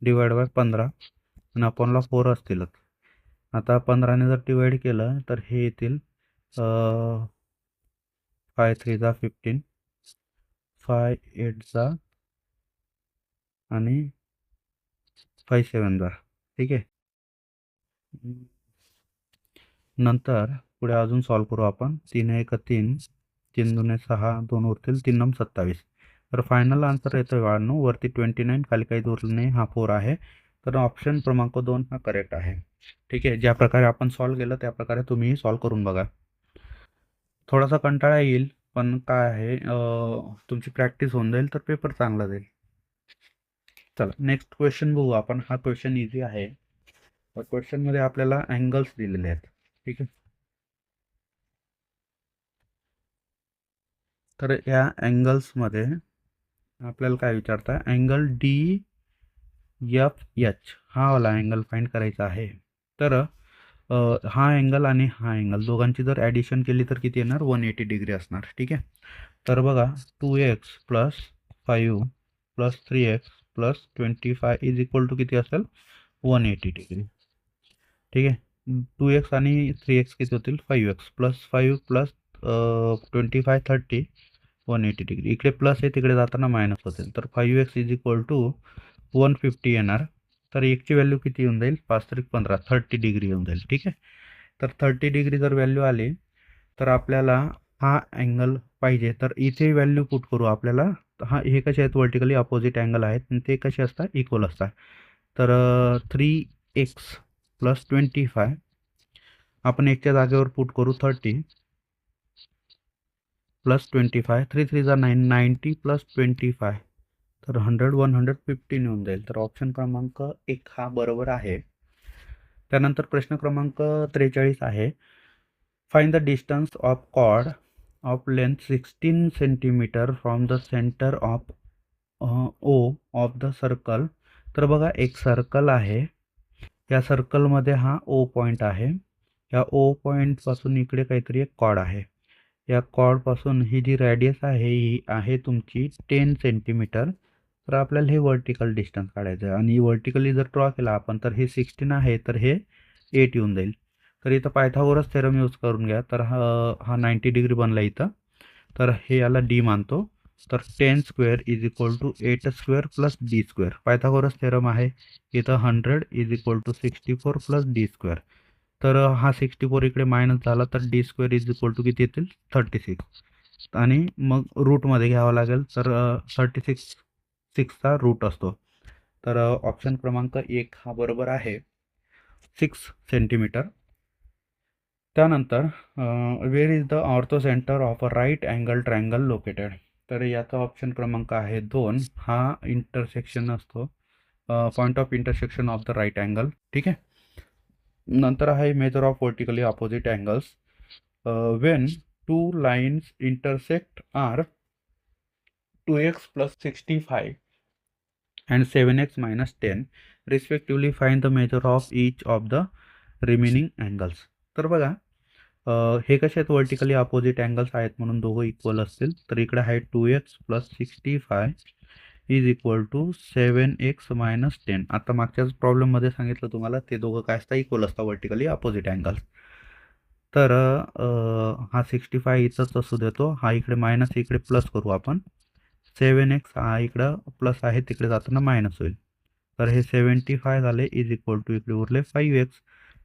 डिवाइड बाय 15 आणि अपॉनला 4 असतीलच. आता 15ने जर डिवाइड केलं तर हे येतील 5 3 जा 15, 5 8 जा आणि 5 7 जा. ठीक आहे, नंतर पुढे अजून सॉल्व करू आपण. 3 1 3, 3 दुने 6, 2 उरतील 3 9 27. तर फायनल आन्सर येतोय वाढणं वरती 29, खाली काही उरलं नाही, हा 4 आहे. तर ऑप्शन क्रमांक 2 हा करेक्ट आहे. ठीक आहे, ज्या प्रकारे आपण सॉल्व केलं त्या प्रकारे तुम्ही सॉल्व करून बघा. थोडासा कंटाळा येईल, पण काय आहे तुमची प्रॅक्टिस होऊन जाईल तर पेपर चांगला जाईल. चला नेक्स्ट क्वेश्चन बघू आपण. हा क्वेश्चन इझी आहे. क्वेश्चन मध्ये आपल्याला अँगल्स दिलेले आहेत. ठीक आहे, तर या अँगल्समध्ये आपल्याला काय विचारता, अँगल डी एफ एच हा वाला अँगल फाइंड करायचा आहे. तर हा अँगल आणि हा अँगल दोघांची जर ॲडिशन केली तर किती येणार, 180 डिग्री असणार. ठीक आहे, तर बघा 2x plus 5 plus 3x plus 25 is equal to किती असेल, 180 डिग्री. ठीक आहे, 2x आणि 3x किती होतील, 5x प्लस 5 प्लस 25 30 180 डिग्री. इकडे प्लस आहे, तिकडे जाताना मायनस होतील, तर 5x इज इक्वल टू 150 येणार. तर एकची व्हॅल्यू किती येऊन जाईल, 5 3 15 30 डिग्री येऊन जाईल. ठीक आहे, तर 30 डिग्री जर व्हॅल्यू आली तर आपल्याला हा अँगल पाहिजे. तर इथे व्हॅल्यू पुट करू आपल्याला. हा हे कसे आहेत, वर्टिकली अपोजिट अँगल आहेत आणि ते कसे असतात, इक्वल असतात. तर 3x प्लस 25 आपण एकच्या जागेवर पुट करू 30 प्लस 25 3 3 जा 9 90 प्लस 25 तर 100 115 येऊन जाईल. तर ऑप्शन क्रमांक 1 हा बरोबर आहे. त्यानंतर प्रश्न क्रमांक 43 आहे. Find the distance of chord of length 16 centimetre from the centre of O of the circle. तर बघा एक सर्कल आहे, या सर्कलमध्ये हा ओ पॉईंट आहे. या ओ पॉईंटपासून इकडे काहीतरी एक कॉर्ड आहे. या कॉर्डपासून ही जी रॅडियस आहे ही आहे तुमची 10 सेंटीमीटर. तर आपल्याला हे वर्टिकल डिस्टन्स काढायचं आहे आणि वर्टिकली जर ड्रॉ केला आपण तर हे 16 आहे, तर हे 8 येऊन जाईल. तर इथं पायथागोरस थेरम यूज करून घ्या. तर हा 90 डिग्री बनला इथं. तर हे याला डी मानतो. तर 10 square is equal to 8 square plus D square. Pythagoras theorem आहे. इथं 100 is equal to 64 plus D square. तर हा 64 इकडे मायनस झाला तर D square is equal to किती येतील, 36. आणि मग रूटमध्ये घ्यावं लागेल. तर 36चा रूट असतो. तर ऑप्शन क्रमांक 1 हा बरोबर आहे, 6 सेंटीमीटर. त्यानंतर where is the orthocentre of a right angle triangle located. तर याचा ऑप्शन क्रमांक आहे 2. हा इंटरसेक्शन असतो, point of intersection of the right angle. ठीक आहे, नंतर आहे measure of vertically opposite angles. When two lines intersect are 2x plus 65 and 7x minus 10 respectively, find the measure of each of the remaining angles. तर बघा हे कसे आहेत, vertically opposite angles आहेत म्हणून दोघं इक्वल असतील. तर इकडे आहे 2x plus 65 is equal to 7x minus 10. आता मागच्याच प्रॉब्लेममध्ये सांगितलं तुम्हाला ते दोघं काय असतात, इक्वल असतात वर्टिकली अपोजिट अँगल्स. तर हा 65 इथंच असू देतो, हा इकडे मायनस इकडे प्लस करू आपण. 7x हा इकडं प्लस आहे, तिकडे जाताना मायनस होईल. तर हे 75 झाले इज इक्वल टू इकडे उरले 5x.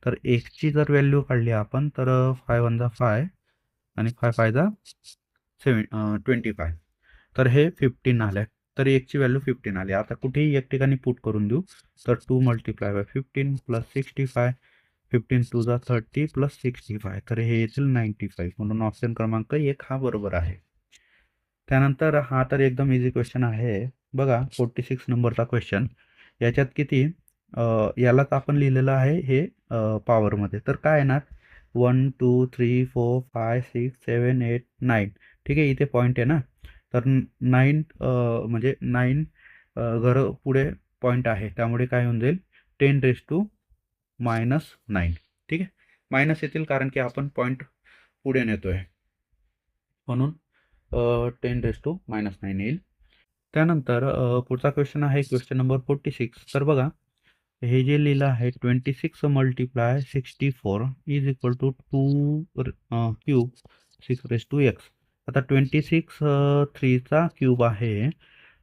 तर एक्सची जर व्हॅल्यू काढली आपण तर 5 1 जा 5 आणि 5 5 जा 25. तर हे 15 आले. तर एकची व्हॅल्यू 15 आली. आता कुठेही एक ठिकाणी पुट करून देऊ. तर 2 मल्टिप्लाय बाय 15 प्लस 65 15 2 जा 30 प्लस 65 तर हे येतील 95. म्हणून ऑप्शन क्रमांक 1 हा बरोबर आहे. त्यानंतर हा तर एकदम इझी क्वेश्चन आहे. बघा 46 नंबरचा क्वेश्चन. याच्यात किती यालाच आपण लिहिलेलं आहे हे पॉवरमध्ये. तर काय येणार, 1 2 3 4 5 6 7 8 9. ठीक आहे, इथे पॉईंट आहे ना, तर 9 म्हणजे 9 घर पुढे पॉईंट आहे, त्यामुळे काय होऊन जाईल 10 रेस टू मायनस 9. ठीक आहे, मायनस येतील कारण की आपण पॉईंट पुढे नेतोय म्हणून 10 रेस टू मायनस 9 येईल. त्यानंतर पुढचा क्वेश्चन आहे क्वेश्चन नंबर 46. तर बघा हे जे लिहिलं आहे 26 multiply 64 is equal to 2 cube 6 raise to x. आता 26 3चा क्यूब आहे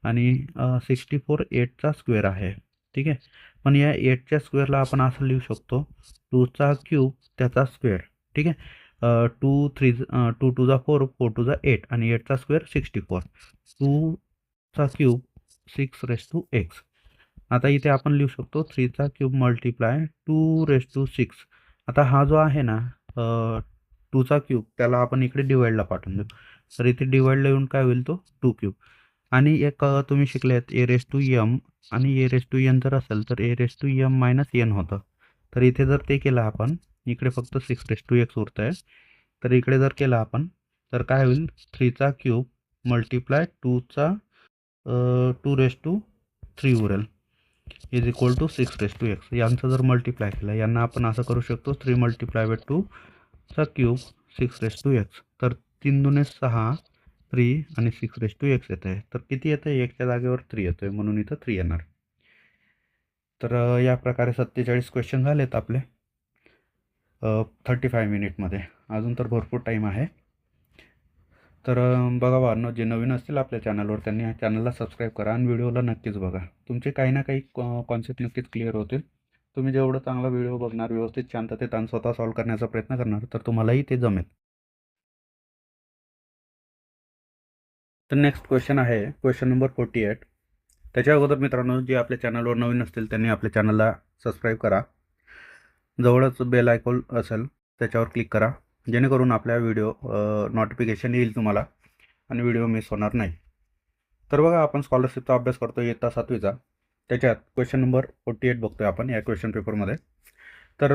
आणि 64 8चा स्क्वेअर आहे. ठीक आहे, पण या 8च्या स्क्वेअरला आपण असं लिहू शकतो 2चा क्यूब त्याचा स्क्वेअर. ठीक आहे, 2 3 2 2 जा 4 4 2 जा 8 आणि 8चा स्क्वेअर 64. 2चा क्यूब 6 रेस टू एक्स. आता इथे आपण लिहू शकतो 3चा क्यूब मल्टिप्लाय 2⁶. आता हा जो आहे ना 2चा क्यूब त्याला आपण इकडे डिवाइडला पाठवून देऊ. तर इथे डिवाइडला येऊन काय होईल तो 2 क्यूब. आणि एक तुम्ही शिकलेत a⁻m आणि a⁻n जर असेल तर a⁻m - n होतं. तर इथे जर ते केलं आपण, इकडे फक्त 6x उरत आहे. तर इकडे जर केलं आपण तर काय होईल 3चा क्यूब मल्टिप्लाय 2⁻3 उरेल इज इक्वल टू 6x. यांचं जर मल्टिप्लाय केलं यांना आपण असं करू शकतो 3 × 2चा क्यूब 6x. तर 3 दुने 6 3 आणि 6x येत आहे. तर किती येतं आहे, एकच्या जागेवर 3 येतो आहे, म्हणून इथं 3 येणार. तर या प्रकारे 47 क्वेश्चन झालेत आपले 35 मिनिटमध्ये. अजून तर भरपूर टाईम आहे. तर बघा बाळांनो, जे नवीन असतील आपल्या चॅनलवर त्यांनी या चॅनलला सबस्क्राईब करा आणि व्हिडिओला नक्कीच बघा. तुमचे काही ना काही कॉन्सेप्ट नक्कीच क्लिअर होतील. तुम्ही जेवढं चांगला व्हिडिओ बघणार, व्यवस्थित शांततेत आणि स्वतः सॉल्व्ह करण्याचा प्रयत्न करणार, तर तुम्हालाही ते जमेल. तर नेक्स्ट क्वेश्चन आहे क्वेश्चन नंबर 48. त्याच्या अगोदर मित्रांनो, जे आपल्या चॅनलवर नवीन असतील त्यांनी आपल्या चॅनलला सबस्क्राईब करा. जवळच बेल आयकॉन असेल त्याच्यावर क्लिक करा, जेणेकरून आपल्या व्हिडिओ नोटिफिकेशन येईल तुम्हाला आणि व्हिडिओ मिस होणार नाही. तर बघा, आपण स्कॉलरशिपचा अभ्यास करतो इयत्ता 7वीचा. त्याच्यात क्वेश्चन नंबर 48 बघतोय आपण या क्वेश्चन पेपरमध्ये. तर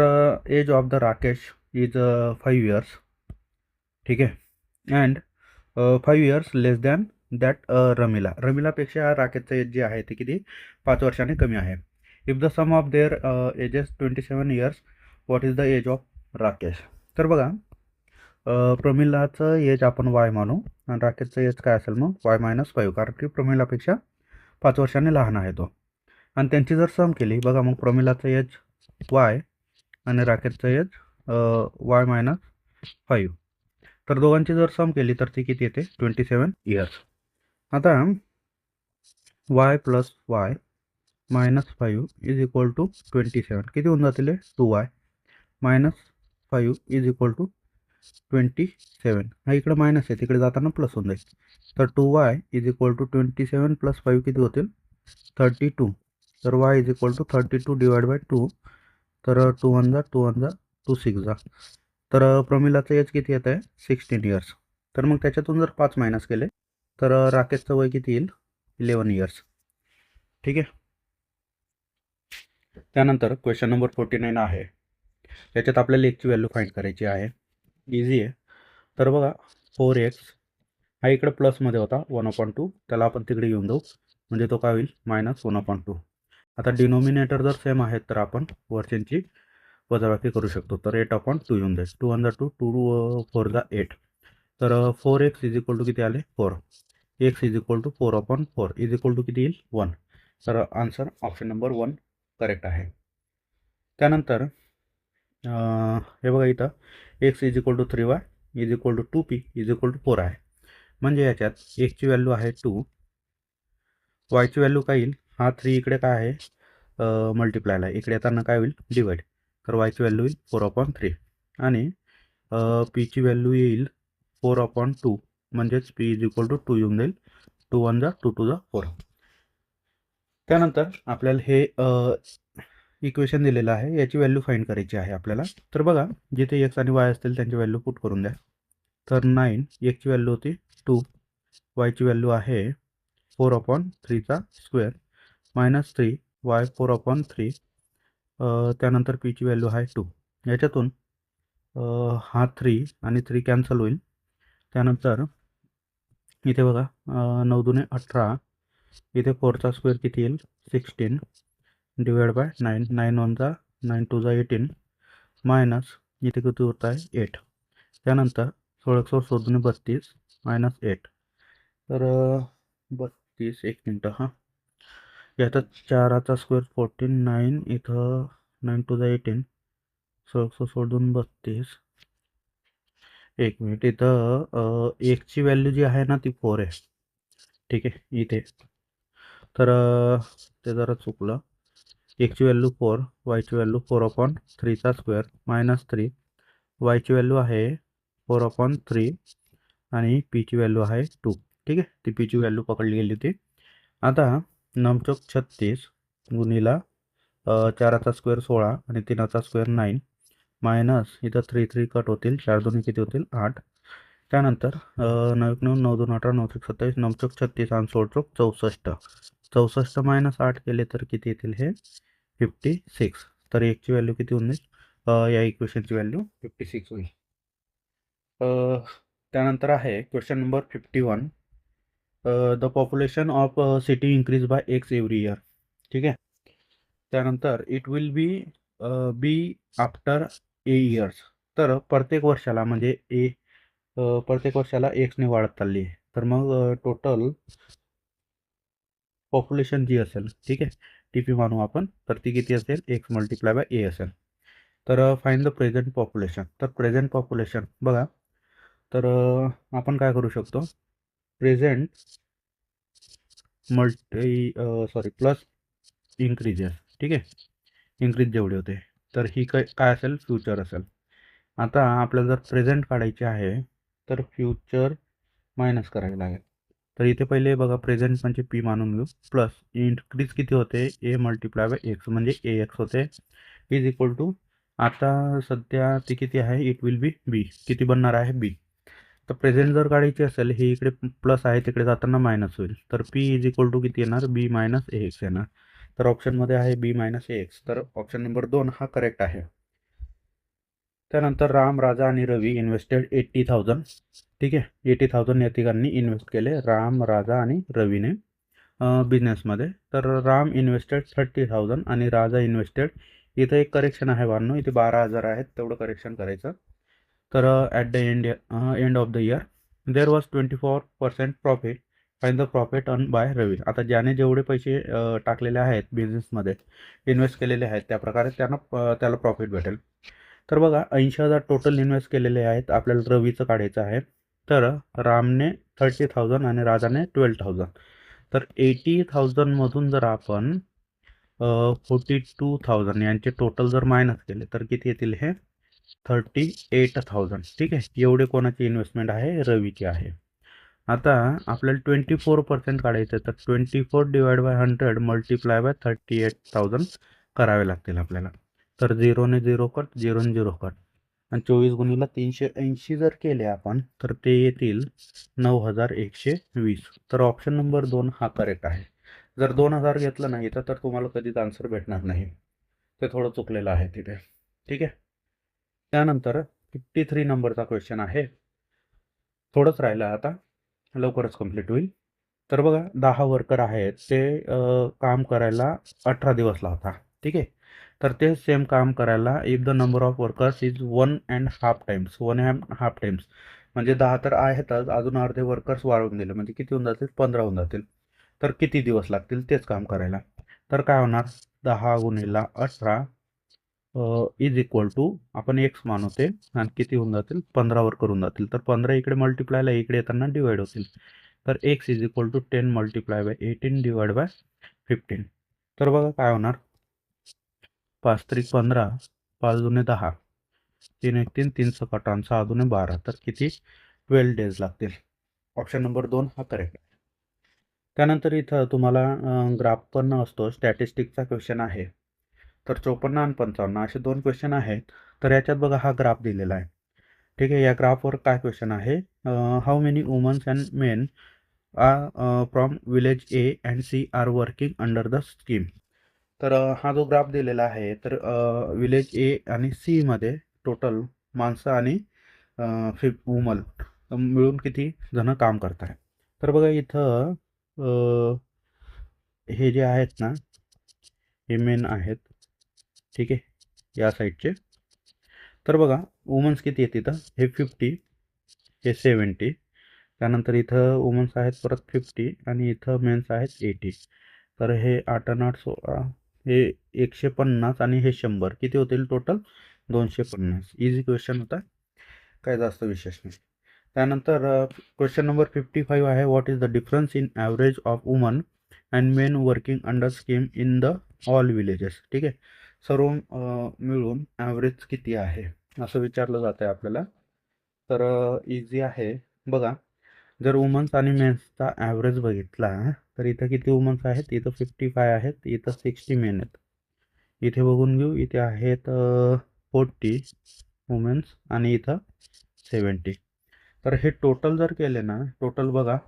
age of the Rakesh is 5 years. ठीक आहे. And 5 years less than that रमीलापेक्षा राकेशचं एज जे आहे ते किती 5 वर्षांनी कमी आहे. If the sum of their ages 27 years, what is the age of Rakesh. तर बघा, प्रमिलाचं एज आपण वाय मानू आणि राकेशचं एज काय असेल मग y-5, कारण की प्रमिलापेक्षा 5 वर्षांनी लहान आहे तो. आणि त्यांची जर सम केली बघा, मग प्रमिलाचं एज y आणि राकेशचं एज y-5. तर दोघांची जर सम केली तर ती किती येते 27 इयर्स. आता y + y - 5 is equal to 27. किती होऊन जातील 2y - 5 इज इक्वल टू 27. हा इकडे मायनस आहे, तिकडे जाताना प्लस होऊन जाईल. तर 2y इज इक्वल टू 27 + 5 किती होतील 32. तर y इज इक्वल टू 32 / 2. तर 2 1 जा 2 1 जा 2 6 जा. तर प्रमिलाचं एज किती येत आहे 16 इयर्स. तर मग त्याच्यातून जर 5 मायनस केले तर राकेशचं वय किती येईल 11 इयर्स. ठीक आहे. त्यानंतर क्वेश्चन नंबर 49 आहे. याच्यात आपल्याला एकची व्हॅल्यू फाइंड करायची आहे. इझी आहे. तर बघा, 4x हा इकडे प्लसमध्ये होता 1/2, त्याला आपण तिकडे घेऊन जाऊ, म्हणजे तो काय होईल -1/2. आता डिनोमिनेटर जर सेम आहेत तर आपण वरच्यांची वजाबाकी करू शकतो. तर 8/2 येऊन जाईल. 2 1 2 2 4 8. तर 4x इज इक्वल टू किती आले 4. x is equal to 4/4 is equal to किती येईल 1. तर आन्सर ऑप्शन नंबर 1 करेक्ट आहे. त्यानंतर हे बघा, इथं x is equal to 3y is equal to 2p is equal to 4 आहे. म्हणजे याच्यात एक्सची व्हॅल्यू आहे 2, वायची व्हॅल्यू काय येईल, हा 3 इकडे काय आहे मल्टिप्लायला, इकडे येताना काय होईल डिवाइड. तर वायची व्हॅल्यू येईल 4/3 आणि पीची व्हॅल्यू येईल 4/2, म्हणजेच p इज इक्वल टू 2 येऊन जाईल. 2 1 जा 2 2 जा 4. त्यानंतर आपल्याला हे इक्वेशन दिलेलं आहे, याची व्हॅल्यू फाइंड करायची आहे आपल्याला. तर बघा, जिथे x आणि y असतील त्यांची व्हॅल्यू पुट करून द्या. तर 9 एक्सची व्हॅल्यू होती 2, वायची व्हॅल्यू आहे 4/3 स्क्वेअर -3 y 4/3. त्यानंतर पीची व्हॅल्यू आहे 2. याच्यातून हा 3 आणि 3 कॅन्सल होईल. त्यानंतर इथे बघा 9 दुने 18, इथे 4चा स्क्वेअर किती येईल 16 डिवाइड बाय 9. 9 1 जा 9 2 जा 18 मायनस इथे किती होत आहे 8. त्यानंतर 16 14 32 -8. तर 32 1 मिनटं हां, याच्यात 4चा स्क्वेअर 14 9 इथं 9 2 जा 18 16 14 32 1 मिनिट. इथं एक्सची व्हॅल्यू जी आहे ना ती 4 आहे. ठीक आहे इथे. तर ते जरा चुकलं. एक्सची व्हॅल्यू 4, वायची व्हॅल्यू 4/3चा स्क्वेअर -3, वायची व्हॅल्यू आहे 4/3 आणि पीची व्हॅल्यू आहे 2. ठीक आहे, ती पीची व्हॅल्यू पकडली गेली होती. आता 9 चौक 36 गुणिला 4चा स्क्वेअर 16 आणि 3चा स्क्वेअर 9 मायनस इथं 3 3 कट होतील, 4 दोन्ही किती होतील 8. त्यानंतर 9 1 9 9 2 18 9 3 27 9 चौक 36 आणि 16 चौक 64. 64 मायनस 8 केले तर किती येतील हे 56. तर एकची व्हॅल्यू किती होईल, या इक्वेशनची व्हॅल्यू 56 होईल. त्यानंतर आहे question number 51. The population of city increase by x every year. ठीक आहे. त्यानंतर it will be after a years. तर प्रत्येक वर्षाला म्हणजे प्रत्येक वर्षाला एक्सने वाढत चालली आहे. तर मग टोटल पॉप्युलेशन जी असेल, ठीक आहे, टी पी मानू आपण, तर ती किती असेल एक्स मल्टिप्लाय बाय ए असेल. तर फाइंड द प्रेझेंट पॉप्युलेशन. तर प्रेझेंट पॉप्युलेशन बघा, तर आपण काय करू शकतो, प्रेझेंट प्लस इन्क्रीजेस. ठीक आहे, इन्क्रीज जेवढे होते तर ही काय असेल फ्युचर असेल. आता आपल्याला जर प्रेझेंट काढायचे आहे तर फ्युचर मायनस करावे लागेल. तर इथे पहिले बघा प्रेझेंट म्हणजे पी मानून घेऊ, प्लस इन्क्रीज किती होते ए मल्टिप्लाय बाय एक्स म्हणजे ए एक्स होते, इज इक्वल टू आता सध्या ती किती आहे, इट विल बी बी. किती बनणार आहे बी. तर प्रेझेंट जर काढायची असेल हे इकडे प्लस आहे तिकडे जाताना मायनस होईल. तर पी इज इक्वल टू किती येणार बी मायनस ए एक्स येणार. तर ऑप्शनमध्ये आहे बी मायनस ए एक्स. तर ऑप्शन नंबर 2 हा करेक्ट आहे. त्यानंतर राम राजा आणि रवी इन्व्हेस्टेड 80,000. ठीक आहे, 80,000 या तिघांनी इन्व्हेस्ट केले, राम राजा आणि रवीने बिझनेसमध्ये. तर राम इन्व्हेस्टेड 30,000 आणि राजा इन्व्हेस्टेड, इथं एक करेक्शन आहे बांधणं, इथे 12,000 आहेत, तेवढं करेक्शन करायचं. तर at the end of the year there was 24% profit. Find the profit earn by Ravi. आता ज्याने जेवढे पैसे टाकलेले आहेत बिझनेसमध्ये, इन्व्हेस्ट केलेले आहेत, त्या प्रकारे त्याला प्रॉफिट भेटेल. तर बघा 80,000 टोटल इन्व्हेस्ट केलेले आहेत, आपल्याला रवीचं काढायचं आहे. तर रामने 30,000 आणि राजाने 12,000. तर 80,000मधून जर आपण 42,000 यांचे टोटल जर मायनस केले तर किती येतील हे 38,000. ठीक आहे, एवढे कोणाची इन्व्हेस्टमेंट आहे, रवीची आहे. आता आपल्याला 24% काढायचं, तर 24 डिवाइड बाय 100 मल्टिप्लाय बाय 38,000 करावे लागतील आपल्याला. तर 0ने 0 कट, 0ने 0 कट, आणि 24 गुणिला 380 जर केले आपण तर ते येतील 9,120. तर ऑप्शन नंबर 2 हा करेक्ट आहे. जर 2,000 घेतलं नाही तर तुम्हाला कधीच आन्सर भेटणार नाही, ते थोडं चुकलेलं आहे तिथे. ठीक आहे. त्यानंतर 53 नंबरचा क्वेश्चन आहे, थोडंच राहिलं आता, लवकरच कंप्लीट होईल. तर बघा 10 वर्कर आहेत, ते काम करायला 18 दिवस लावता. ठीक आहे. तर ते सेम काम करायला if the number of workers is 1.5 times. 1.5 times म्हणजे 10 तर आहेतच, अजून अर्धे वर्कर्स वाढवून दिले म्हणजे किती होऊन जातील, 15 होऊन जातील. तर किती दिवस लागतील तेच काम करायला. तर काय होणार, 10 गुणिला 18 इज इक्वल टू आपण एक्स मानवते आणि किती होऊन जातील 15 वर करून जातील. तर 15 इकडे मल्टिप्लायला इकडे येताना डिवाइड होतील. तर x is equal to 10 multiply by 18 divide by 15. तर बघा काय होणार, 5 त्रिक 15, 5 दुने 10, 3 1 3, 3 सक 18, 6 दुने 12, तर किती 12 डेज लागतील. ऑप्शन नंबर 2 हा करेक्ट. त्यानंतर इथं तुम्हाला ग्राफ पण असतो, स्टॅटिस्टिकचा क्वेश्चन आहे. तर 54 आणि 55 असे 2 क्वेश्चन आहेत. तर याच्यात बघा हा ग्राफ दिलेला आहे. ठीक आहे, या ग्राफवर काय क्वेश्चन आहे, how many womens and men from village A and C are working under the scheme. तर हा जो ग्राफ दिलेला आहे, तर विलेज ए आणि सी मध्ये टोटल माणसं आणि वुमन मिळून किती जण काम करत आहे. तर बघा इथं हे जे आहेत ना, हे मेन आहेत. ठीक आहे, या साईडचे. तर बघा वुमन्स किती आहेत इथं, हे 50, हे 70, त्यानंतर इथं वुमन्स आहेत परत 50 आणि इथं मेन्स आहेत 80. तर हे 8 आणि 8 16, हे 150 आणि हे 100, किती होतील टोटल 250. इझी क्वेश्चन होता, काय जास्त विशेष नाही. त्यानंतर क्वेश्चन नंबर 55 आहे, what is the difference in average of woman and main working under scheme in the all villages. ठीक आहे, सर्व मिळून ॲव्हरेज किती आहे असं विचारलं जातं आहे आपल्याला. तर इझी आहे बघा, जर वुमन्स आणि मेन्सचा ॲव्हरेज बघितला तर इथं किती वुमन्स आहेत, इथं 55 आहेत, इथं 60 मेन आहेत. इथे बघून घेऊ, इथे आहेत 40 वुमेन्स आणि इथं 70. तर हे टोटल जर केले ना, टोटल बघा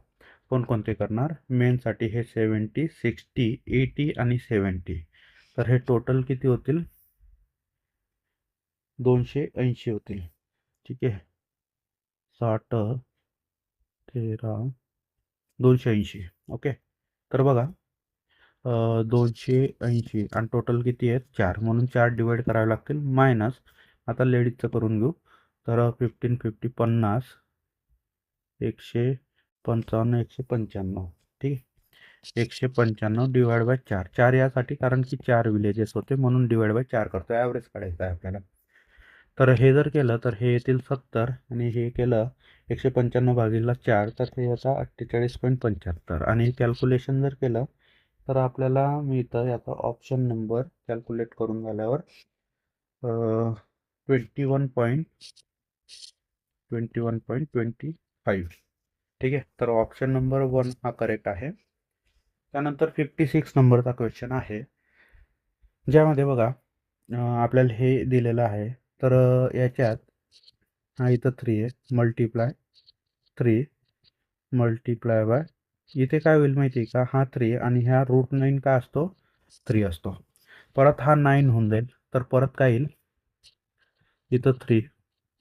कोणकोणते करणार. मेनसाठी हे 70, 60, 80 आणि 70. तर हे टोटल किती होतील, 280 होतील. ठीक आहे, 60, 13, 280. ओके. तर बघा 280 आणि टोटल किती आहेत, 4, म्हणून 4 डिवाईड करावे लागतील. मायनस आता लेडीजचं करून घेऊ. तर 15, 50, 50, 155, 195. ठीक आहे, 195 डिवाइड बाय 4. 4 यासाठी कारण की 4 विलेजेस होते म्हणून डिवाइड बाय 4 करतो. ॲव्हरेज काढायचं आहे आपल्याला. तर हे जर केलं तर हे येतील 70 आणि हे केलं 195 भागिले 4 तर ते येतं 48.75. आणि कॅल्क्युलेशन जर केलं तर आपल्याला मिळतं याचा ऑप्शन नंबर कॅल्क्युलेट करून झाल्यावर 21.25. ठीक आहे, तर ऑप्शन नंबर 1 हा करेक्ट आहे. त्यानंतर 56 नंबरचा क्वेश्चन आहे, ज्यामध्ये बघा आपल्याला हे दिलेलं आहे. तर याच्यात हा इथं 3 आहे, मल्टिप्लाय 3 मल्टिप्लाय बाय, इथे काय होईल माहिती आहे का, हा 3 आणि ह्या √9 काय असतो, 3 असतो. परत हा 9 होऊन जाईल, तर परत काय येईल, इथं 3,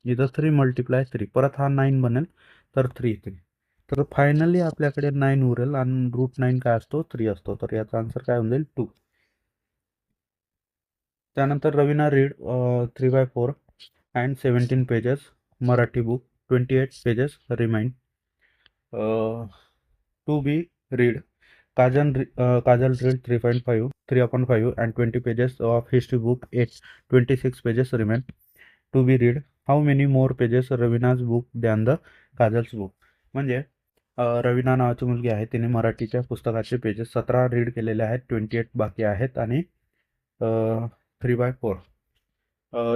इथं 3 मल्टिप्लाय 3, परत हा 9 बनेल, तर 3 3. तर फायनली आपल्याकडे 9 उरेल आणि √9 काय असतो, 3 असतो. तर याचा आन्सर काय होऊन जाईल, 2. त्यानंतर Raveena read 3/4 and 17 pages Marathi book, 28 pages remind to be read. Kajal read 3.5, 3/5 and 20 pages of history book, 26 pages remain to be read. How many more pages रवीना's book than the kajals book. म्हणजे रवीना नावाची मुलगी आहे, तिने मराठीच्या पुस्तकाचे पेजेस 17 रीड केलेले आहेत, 28 बाकी आहेत आणि 3/4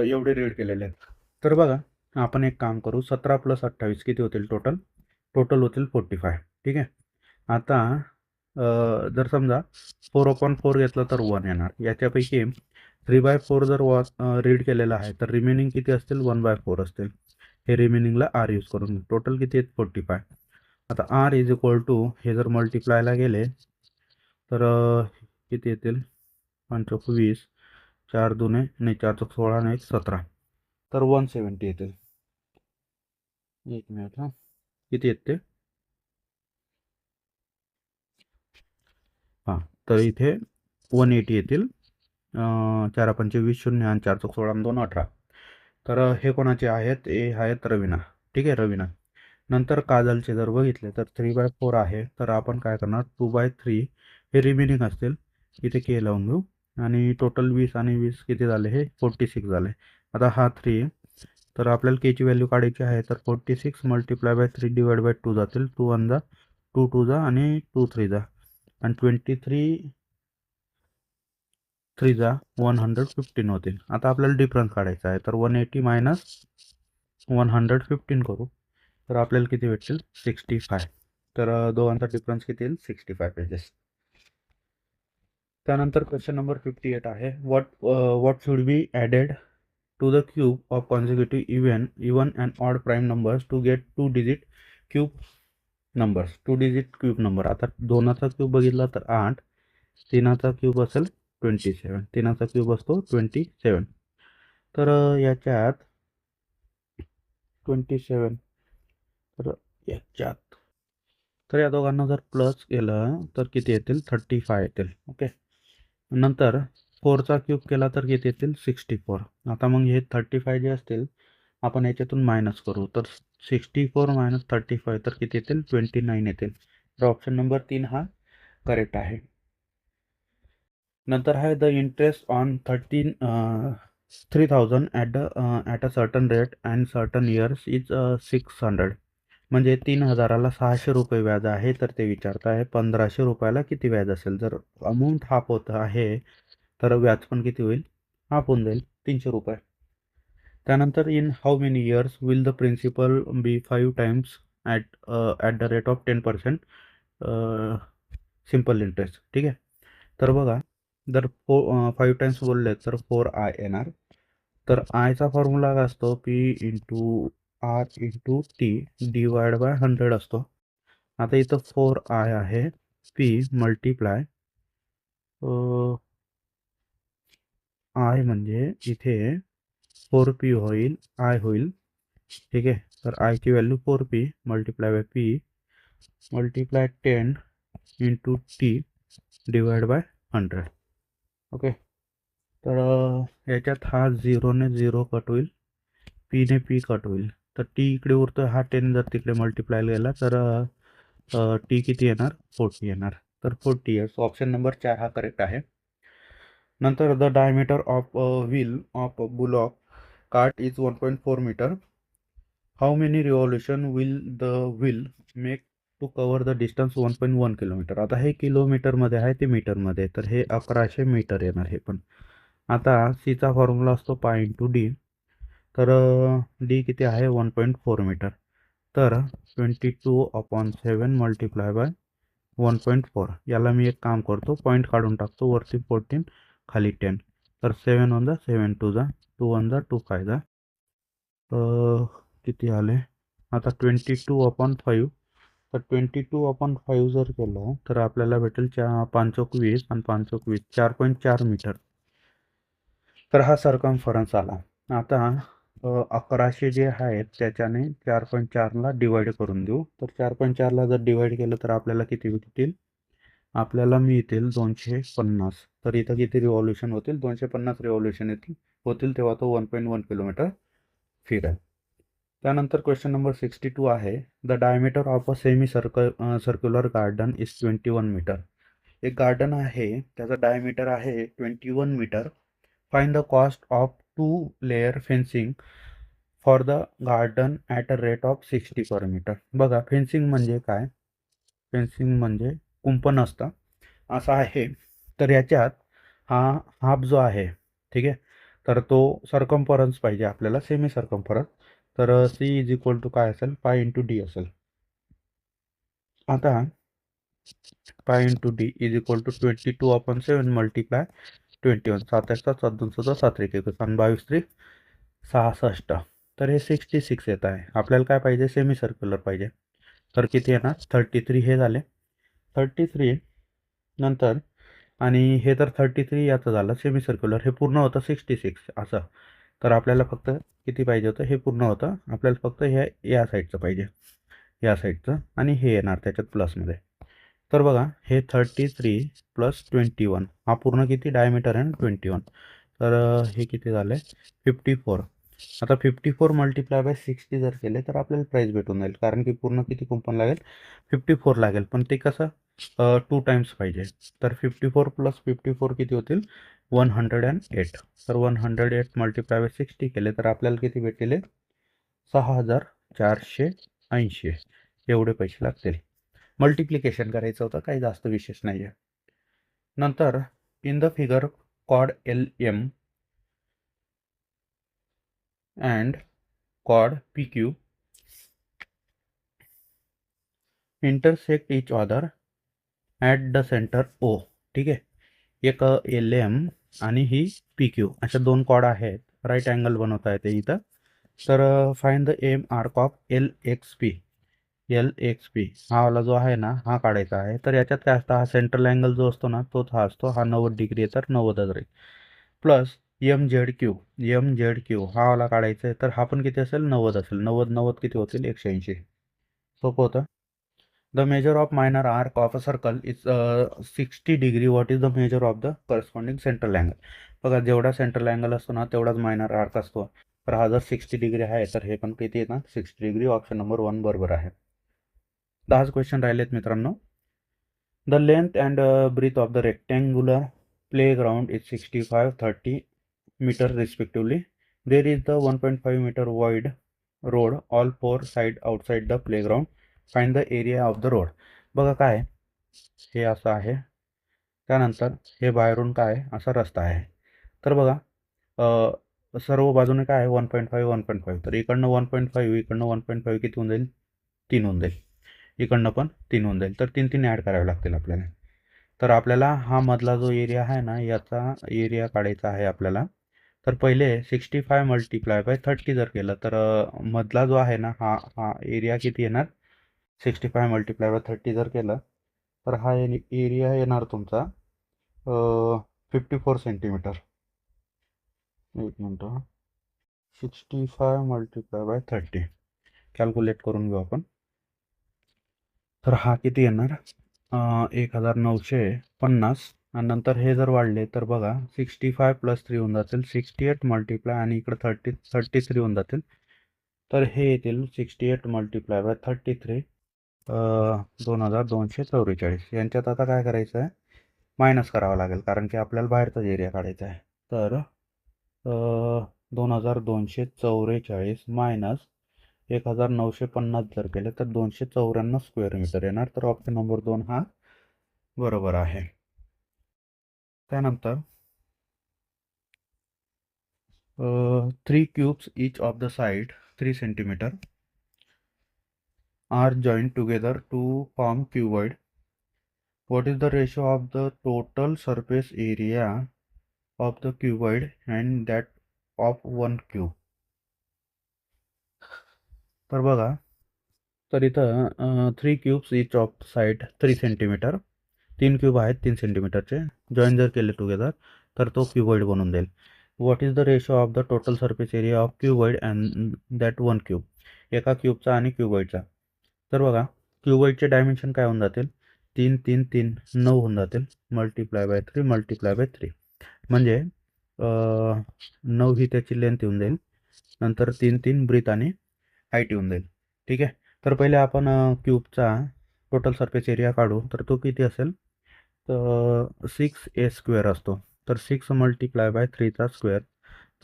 एवढे रीड केलेले आहेत. तर बघा आपण एक काम करू, 17 + 28 किती होतील टोटल, टोटल होतील 45. ठीक आहे. आता जर समजा 4/4 घेतलं तर 1 येणार. याच्यापैकी 3/4 जर रीड केलेला आहे तर रिमेनिंग किती असतील, 1/4 असतील. हे रिमेनिंगला आर यूज करून टोटल किती आहेत, 45. आता आर इज इक्वल टू हे जर मल्टिप्लायला गेले तर किती येतील, 5 20, 4 2 नाही 4 16 नाही 17, तर 170 येतील. एक मिनिट हां, किती येते, हां, तर इथे 180 येतील. 4 5 20 0 आणि 4 16 आणि 2 18. तर हे कोणाचे आहेत, हे आहेत रवीना. ठीक आहे, रवीना. नंतर काजलचे जर बघितले तर 3/4 आहे, तर आपण काय करणार, 2/3 हे रिमेनिंग असतील. इथे के लावून घेऊ आणि टोटल 20 आणि 20 किती झाले, हे 46 झाले. आता हा 3 तर आपल्याला केची व्हॅल्यू काढायची आहे, तर 46 मल्टिप्लाय बाय 3 डिवाइड बाय 2 जातील. 2 1 जा, 2 2 जा आणि 2 3 जा आणि 23 3 जा 115 होतील. आता आपल्याला डिफरन्स काढायचा आहे, तर 180 मायनस 115 करू, तर आपल्याला किती भेटतील, 65. तर दोघांचा डिफरन्स किती येईल, 65 पेजेस. त्यानंतर क्वेश्चन नंबर 58 आहे, what should be added to the cube of consecutive even and odd prime numbers to get 2 digit cube numbers. 2 digit cube number. आता 2चा क्यूब बघितला तर 8, 3चा क्यूब असेल 27, 3चा क्यूब असतो 27. तर याच्यात 27, तर याच्यात, तर या दोघांना जर प्लस केलं तर किती येतील, 35 येतील. ओके. नंतर 4चा क्यूब केला तर किती येतील, 64. आता मग हे 35 जे असतील आपण याच्यातून मायनस करू, तर 64 मायनस 35 तर किती येतील, 29 येतील. तर ऑप्शन नंबर 3 हा करेक्ट आहे. नंतर आहे the interest on 3,000 at a certain rate and certain years is 600. म्हणजे 3,000ला 600 रुपये व्याज आहे, तर ते विचारत आहे 1,500 रुपयाला किती व्याज असेल. जर अमाऊंट हाफ होत आहे तर व्याज पण किती होईल, हाफ होऊन जाईल, 300 रुपये. त्यानंतर in how many years will the principal be 5 times at the rate of 10% simple interest. ठीक आहे. तर बघा, जर 5 टाइम्स बोलले तर 4i येणार. तर आयचा फॉर्म्युला काय असतो, P into R into T divide by 100 असतो. आता इथं 4i आहे, पी मल्टिप्लाय आय म्हणजे इथे 4p होईल, आय होईल. ठीक आहे. तर आयची value 4p multiply by P multiply 10 into T divide by 100. Okay. तर याच्यात हा 0ने 0 कट होईल, पीने पी कट होईल. तर टी इकडे उरतो, हा 10 जर तिकडे मल्टिप्लाय गेला तर टी किती येणार, 40 येणार. तर 40 इयर्स, ऑप्शन नंबर 4 हा करेक्ट आहे. नंतर the diameter of wheel of bullock cart is 1.4 metre. How many revolution will the wheel make to cover the distance 1.1 kilometre. आता हे किलोमीटरमध्ये आहे, ते मीटरमध्ये, तर हे 1100 मीटर येणार हे पण. आता सीचा फॉर्म्युला असतो पाय इंटू डी. तर डी किती आहे, 1.4 मीटर. तर 22/7 मल्टिप्लाय बाय 1.4. याला मी एक काम करतो, पॉईंट काढून टाकतो, वरती 14 खाली 10. तर 7 1 7 2 2 1 2 5 किती आले आता 22/5. तर 22/5 जर केलं तर आपल्याला भेटेल 5 आणि 5 4.4 मीटर. तर हा सरकमफरन्स आला. आता 1100 जे आहेत त्याच्याने 4.4ला डिवाइड करून देऊ. तर 4.4ला जर डिवाइड केलं तर आपल्याला किती भेटतील, आपल्याला मिळतील 250. तर इथं किती रिव्हॉल्युशन होतील, 250 रिव्हॉल्युशन होतील तेव्हा तो 1.1 किलोमीटर फिरेल. त्यानंतर क्वेश्चन नंबर 62 आहे, the diameter of a semi circular garden is 21 metre. एक गार्डन आहे, त्याचा डायमीटर आहे 21 metre. Find the cost of 2 layer fencing for the garden at a rate of 60 per metre. बघा, फेन्सिंग म्हणजे काय, फेन्सिंग म्हणजे कुंपण असतं असं आहे. तर याच्यात हा हाफ जो आहे, ठीक आहे, तर तो सरकम्फरन्स पाहिजे आपल्याला, सेमी सरकम्फरन्स. तर सी इज इक्वल टू काय असेल, पाय इंटू डी असेल. आता pi into D is equal to 22/7 multiply 21. 7 7 7 2 7 7 1 22 3 66. तर हे 66 येत आहे. आपल्याला काय पाहिजे, सेमी सर्क्युलर पाहिजे. तर किती येणार, 33 हे झाले, 33 नंतर, आणि हे तर 33 याचं झालं सेमी सर्क्युलर, हे पूर्ण होतं 66 असं. तर आपल्याला फक्त किती पाहिजे होतं, हे पूर्ण होतं, आपल्याला फक्त या साईडचं पाहिजे, या साईडचं, आणि हे येणार त्याच्यात प्लसमध्ये. तर बघा, हे 33 प्लस 21, हा पूर्ण किती डायमीटर आहे ना, 21. तर हे किती झालं, 54. आता 54 मल्टिप्लाय बाय 60 जर केले तर आपल्याला प्राईस भेटून जाईल, कारण की पूर्ण किती कुंपण लागेल, 54 लागेल. पण ते कसं 2 टाइम्स पाहिजे. तर 54 प्लस 54 किती होतील, 108. तर 108 मल्टिप्लाय बाय 60 केले तर आपल्याला किती भेटले, 6480 एवढे पैसे लागतील. मल्टिप्लिकेशन करायचं होतं, काही जास्त विशेष नाही आहे. नंतर in the figure cod L M and cod P Q intersect each other at the centre O. ठीक आहे. एक एल एम आणि ही पी क्यू, अशा 2 कॉड आहेत, राईट अँगल बनवता येते इथं. तर find the M arc of L X P. हा वाला जो आहे ना, हा काढायचा आहे. तर याच्यात काय असतं, हा सेंट्रल अँगल जो असतो ना, तोच हा असतो. हा 90 डिग्री आहे, तर 90 degree plus M Z Q हा वाला काढायचा आहे. तर हा पण किती असेल, 90 असेल. 90 90 किती होतील, 180. सोपं होतं. The measure of minor arc of a circle is 60 degree. What is the measure of the corresponding central angle. बघा, जेवढा सेंट्रल अँगल असतो ना, तेवढाच मायनर आर्क असतो. तर हा जर 60 डिग्री आहे, तर हे पण किती येणार, 60 डिग्री. ऑप्शन नंबर 1 बरोबर आहे. 10 क्वेश्चन राहिलेत मित्रांनो. The length and breadth of the rectangular playground is 65 30 metre respectively. There is the 1.5 metre wide road all 4 side outside the playground. Find the area of the road. बघा काय, हे असं आहे, त्यानंतर हे बाहेरून काय असा रस्ता आहे. तर बघा, सर्व बाजूने काय आहे, 1.5 1.5. तर इकडनं 1.5, इकडनं 1.5 किती होऊन जाईल, 3 होऊन जाईल, इकडनं पण 3 होऊन जाईल. तर 3 ॲड करावे लागतील आपल्याला. तर आपल्याला हा मधला जो एरिया आहे ना, याचा एरिया काढायचा आहे आपल्याला. तर पहिले 65 मल्टिप्लाय बाय 30 जर केलं तर मधला जो आहे ना, हा हा एरिया किती येणार? 65 मल्टिप्लाय बाय 30 जर केलं तर हा एरिया येणार तुमचा 54 सेंटीमीटर. एक मिनटं. 65 मल्टिप्लाय बाय 30 कॅल्क्युलेट करून घेऊ आपण. तर हा किती येणार? 1950. आणि नंतर हे जर वाढले तर बघा 65 प्लस 3 होऊन जातील 68 मल्टिप्लाय, आणि इकडं 33 होऊन जातील. तर हे येतील 68 मल्टिप्लाय बाय 33 2244. यांच्यात आता काय करायचं आहे? मायनस करावं लागेल, कारण की आपल्याला बाहेरचाच एरिया काढायचा आहे. तर 2244 मायनस 1950 जर केले तर 294 स्क्वेअर मीटर येणार. तर ऑप्शन नंबर 2 हा बरोबर आहे. त्यानंतर 3 cubes each of the side 3 centimeter are joined together to form cuboid. What is the ratio of the total surface area of the cuboid and that of one cube? तर बघा, तर इथं 3 cubes each of side 3 centimetre, 3 cube आहेत 3 सेंटीमीटरचे, join जर केले together तर तो cuboid बनून जाईल. What is the ratio of the total surface area of cuboid and that one cube? एका क्यूबचा आणि क्यूबॉइडचा. तर बघा, क्यूबॉइडचे डायमेन्शन काय होऊन जातील? 3 3 3 9 होऊन जातील, मल्टिप्लाय बाय 3 मल्टिप्लाय बाय 3, म्हणजे 9 ही त्याची लेंथ येऊन जाईल, नंतर 3 3 ब्रीथ आणि हाईट येऊन जाईल. ठीक आहे. तर पहिले आपण क्यूबचा टोटल सरफेस एरिया काढू. तर तो किती असेल? तर 6a² असतो. तर 6 मल्टिप्लाय बाय 3चा स्क्वेअर,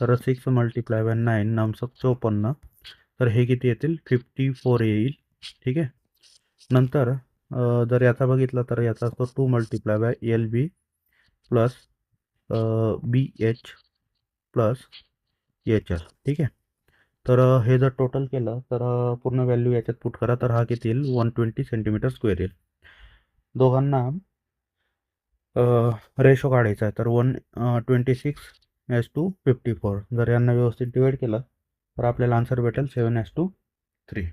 तर 6 मल्टिप्लाय बाय 9 9 54. तर हे किती येतील? 54 येईल. ठीक आहे. नंतर जर याचा बघितलं तर याचा असतो 2 multiply by LB plus BH plus HR. ठीक आहे. तर हे जर टोटल केलं तर पूर्ण व्हॅल्यू याच्यात पुट करा, तर हा किती येईल? 120 सेंटीमीटर स्क्वेअर येईल. दोघांना रेशो काढायचा आहे, तर 126:54. जर यांना व्यवस्थित डिवाईड केलं तर आपल्याला आन्सर भेटेल 7:3.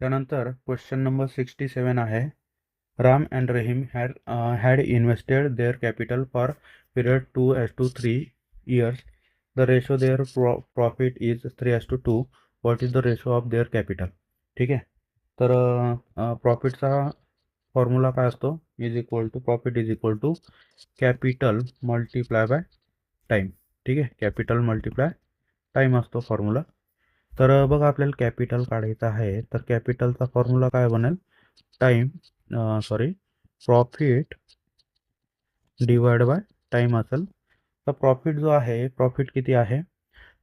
त्यानंतर क्वेश्चन नंबर 67 आहे. Ram and Rahim had invested their capital for period 2:3 years. The ratio their profit is 3:2. What is the ratio of their capital? ठीक आहे. तर प्रॉफिटचा फॉर्म्युला काय असतो? Profit is equal to capital multiply by time. ठीक आहे. Capital multiply time असतो formula. तर बघा, आपल्याला कॅपिटल काढायचं आहे, तर कॅपिटलचा फॉर्म्युला काय बनेल? प्रॉफिट डिवाइड बाय टाईम असेल. तर प्रॉफिट जो आहे, प्रॉफिट किती आहे?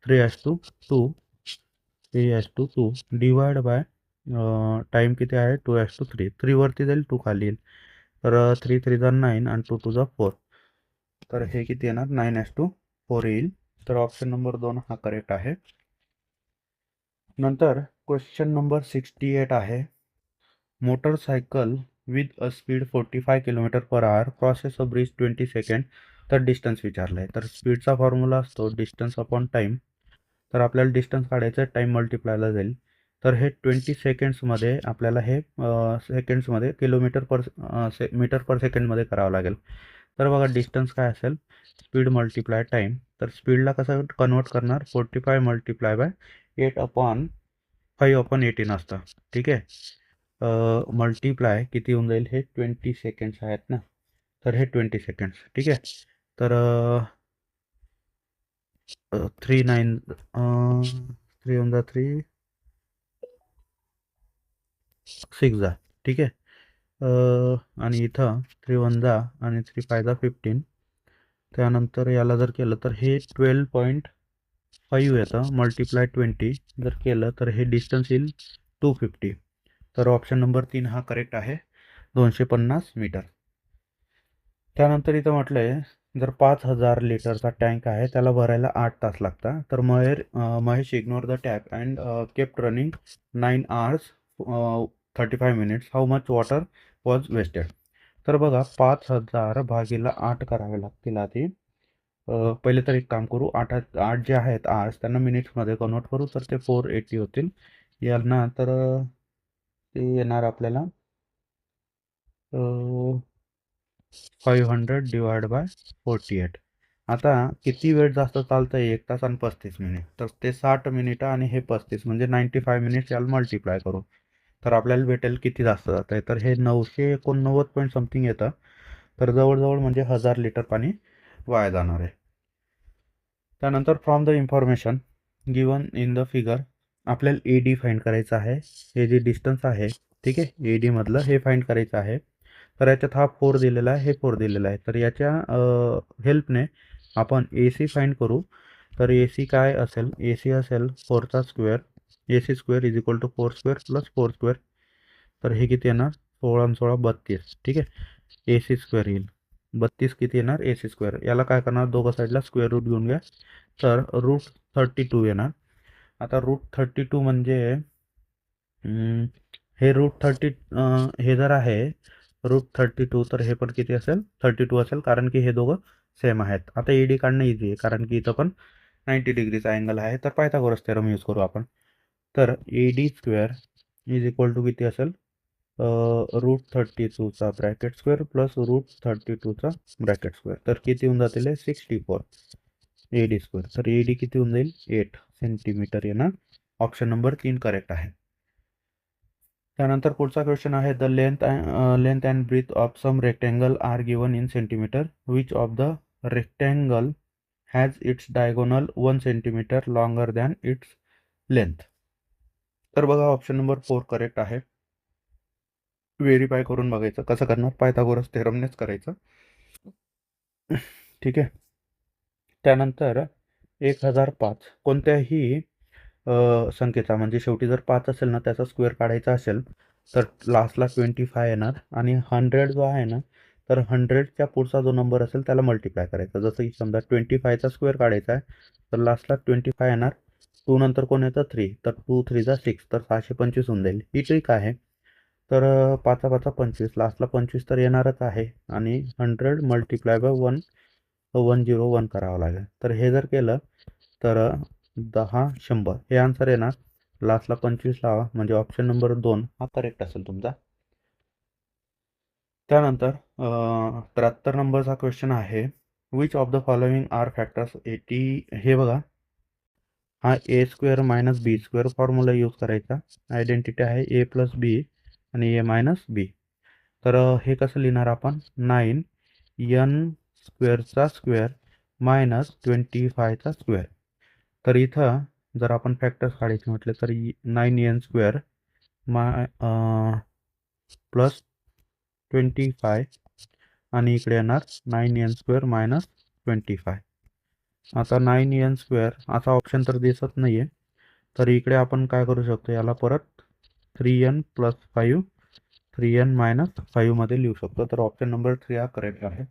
3:2 डिवाइड बाय टाईम किती आहे? 2:3. 3 वरती जाईल, 2 खाली येईल. तर 3 3 जा 9 आणि 2 2 जा 4. तर हे किती येणार? 9:4 येईल. तर ऑप्शन नंबर 2 हा करेक्ट आहे. नंतर क्वेश्चन नंबर 68 आहे. Motorcycle with a speed 45 km/h crosses a bridge 20 second. तर डिस्टन्स विचारलं आहे. तर स्पीडचा फॉर्म्युला असतो डिस्टन्स अपॉन टाईम. तर आपल्याला डिस्टन्स काढायचं आहे, टाईम मल्टिप्लायला जाईल. तर हे 20 सेकंड्समध्ये आपल्याला हे सेकंड्समध्ये मीटर पर सेकंडमध्ये करावं लागेल. तर बघा, डिस्टन्स काय असेल? Speed multiply time. तर स्पीडला कसं कन्वर्ट करणार? 45 मल्टिप्लाय बाय 8/5/18 असतं. ठीक आहे. मल्टिप्लाय किती होऊन जाईल? हे 20 सेकंड्स आहेत ना, तर हे 20 सेकंड्स. ठीक आहे. तर 3 9 3 होऊन जा 3 6 जा. ठीक आहे. आणि इथं 3 1 जा आणि 3 5 जा 15. त्यानंतर याला जर केलं तर हे 12.5 येतं, मल्टिप्लाय 20 जर केलं तर हे डिस्टन्स येईल 250. तर ऑप्शन नंबर 3 हा करेक्ट आहे, 250 मीटर. त्यानंतर इथं म्हटलं आहे, जर 5000 लिटरचा टँक आहे, त्याला भरायला 8 तास लागतात. तर Mahesh ignore the tap and kept running 9 hours 35 minutes how much water was wasted. तर बघा 5000 भागीला 8 करावे लागतील आधी. पहिले तर एक काम करू, 8 जे आहेत आर्स त्यांना मिनिट्समध्ये कन्वर्ट करू, तर ते 480 होतील. यांना तर ते येणार आपल्याला 500 डिवाइड बाय 48. आता किती वेळ जास्त चालतं आहे, 1 तास आणि 35 मिनिट, तर ते 60 मिनिटं आणि हे 35 म्हणजे 95 मिनिट्स याला मल्टिप्लाय करू, तर आपल्याला भेटेल किती जास्त जात आहे, तर हे 989 पॉईंट समथिंग येतं. तर जवळजवळ म्हणजे 1000 लिटर पाणी वाया जाणार आहे. त्यानंतर from the information given in the figure आपल्याला ए डी फाइंड करायचं आहे. हे जे डिस्टन्स आहे, ठीक आहे, ए डीमधलं हे फाइंड करायचं आहे. तर याच्यात हा 4 दिलेला आहे, हे 4 दिलेलं आहे. तर याच्या हेल्पने आपण ए सी फाइंड करू. तर ए सी काय असेल, ए सी असेल 4चा square, A C square is equal to 4 square plus 4 square. तर हे किती येणार, 16 आणि 16 32, ठीक आहे. ए सी स्क्वेअर येईल 32, किती येणार ए सी स्क्वेअर. याला काय करणार, दोघं साईडला स्क्वेअर रूट घेऊन घ्या, तर रूट 32 येणार. आता रूट 32 म्हणजे हे रूट 30 हे जर आहे रूट 32, तर हे पण किती असेल 32 असेल, कारण की हे दोघं सेम आहेत. आता ए डी काढणं इझी आहे, कारण की इथं पण 90 डिग्रीचा अँगल आहे, तर पायथागोरस थेरम यूज करू आपण. तर A D square is equal to किती असेल, रूट 32चा ब्रॅकेट स्क्वेअर प्लस रूट 32चा ब्रॅकेट स्क्वेअर, तर किती होऊन जातील 64 ए डी स्क्वेअर. तर ए डी किती होऊन जाईल 8 सेंटीमीटर येणार. ऑप्शन नंबर 3 करेक्ट आहे. त्यानंतर पुढचा क्वेश्चन आहे, the length and breadth of some rectangle are given in centimetre, which of the rectangle has its diagonal 1 centimetre longer than its length. तर बघा ऑप्शन नंबर 4 करेक्ट आहे. Verify करून बघायचं, कसं करणार, पायथागोरस थेरमनेच करायचं, ठीक आहे. त्यानंतर 1005 कोणत्याही संख्येचा, म्हणजे शेवटी जर 5 असेल ना, त्याचा स्क्वेअर काढायचा असेल, तर लास्टला 25 येणार, आणि 100 जो आहे ना, तर 100च्या पुढचा जो नंबर असेल त्याला मल्टिप्लाय करायचा. जसं की समजा 25चा स्क्वेअर काढायचा आहे, तर लास्टला 25 येणार. 2 नंतर कोण येतं 3, तर 2 3 जा 6, तर 625 होऊन जाईल. ही ट्रिक आहे. तर 5 5 25, लास्टला 25 तर येणारच आहे, आणि 100 मल्टिप्लाय बाय 101 करावं लागेल. तर हे जर केलं तर 10 100 हे आन्सर येणार. लास्टला 25 लावा, म्हणजे ऑप्शन नंबर 2 हा करेक्ट असेल तुमचा. त्यानंतर 73 नंबरचा क्वेश्चन आहे, which of the following are factors 80. हे बघा, हा a square minus b square formula use करायचा. आयडेंटिटी आहे ए प्लस बी आणि ए मायनस बी. तर हे कसं लिहिणार आपण, 9 एन स्क्वेअरचा स्क्वेअर मायनस 25चा स्क्वेअर. तर इथं जर आपण फॅक्टर्स काढायचे म्हटले, तर 9n स्क्वेअर प्लस 25, आणि इकडे येणार 9n स्क्वेअर मायनस 25. आता 9n स्क्वेअर असा ऑप्शन तर दिसत नाही आहे, तर इकडे आपण काय करू शकतो, याला परत 3n प्लस 5 3n मायनस 5 मध्ये लिहू शकतो. तर ऑप्शन नंबर 3 हा करेक्ट आहे.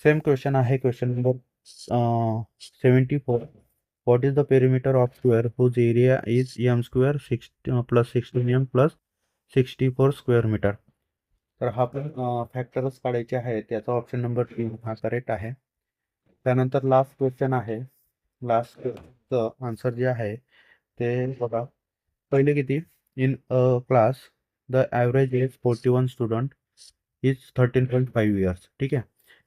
सेम क्वेश्चन आहे, question number 74. What is the perimeter of square whose area is m square plus 16m plus 64 square metre. तर हा पण फॅक्टरच काढायचे आहे, त्याचा ऑप्शन नंबर 3 हा करेक्ट आहे. त्यानंतर लास्ट क्वेश्चन आहे. लास्टचं आन्सर जे आहे ते बघा, पहिले किती, in class the average age 41 student is 13.5 years, ठीक आहे.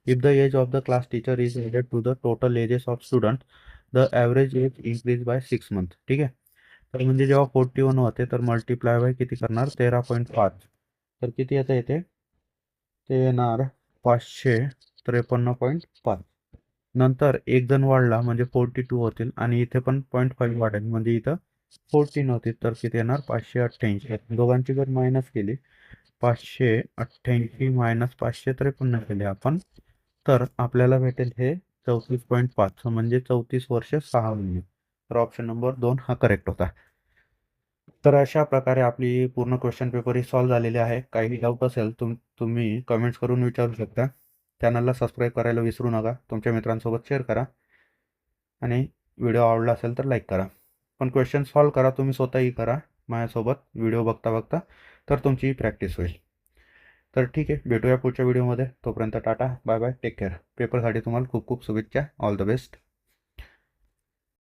If the age of the class teacher is added to the total ages of student, the average age increase by 6 month, ठीक आहे. तर म्हणजे जेव्हा 41 होते, तर मल्टिप्लाय बाय किती करणार 13.5, तर किती येते ते येणार 553.5. नंतर एक जण वाढला म्हणजे 42 होतील, आणि इथे पण 0.5 वाढेल, म्हणजे इथं 14 होतील, तर किती येणार 588. दोघांची जर मायनस केली, 588 मायनस 553 केले आपण, तर आपल्याला भेटेल हे 34.5, म्हणजे 34 वर्ष 6 महिने. तर ऑप्शन नंबर 2 हा करेक्ट होता. तर अशा प्रकारे आपली पूर्ण क्वेश्चन पेपर ही सॉल्व्ह झालेली आहे. काही डाऊट असेल तुम्ही कमेंट्स करून विचारू शकता. चॅनलला सबस्क्राईब करायला विसरू नका. तुमच्या मित्रांसोबत शेअर करा, आणि व्हिडिओ आवडला असेल तर लाईक करा. पण क्वेश्चन सॉल्व्ह करा, तुम्ही स्वतःही करा. माझ्यासोबत व्हिडिओ बघता बघता, तर तुमची प्रॅक्टिस होईल. तर ठीक आहे, भेटूया पुढच्या व्हिडिओमध्ये. तोपर्यंत tata, bye bye, take care. पेपरसाठी तुम्हाला खूप खूप शुभेच्छा. All the best.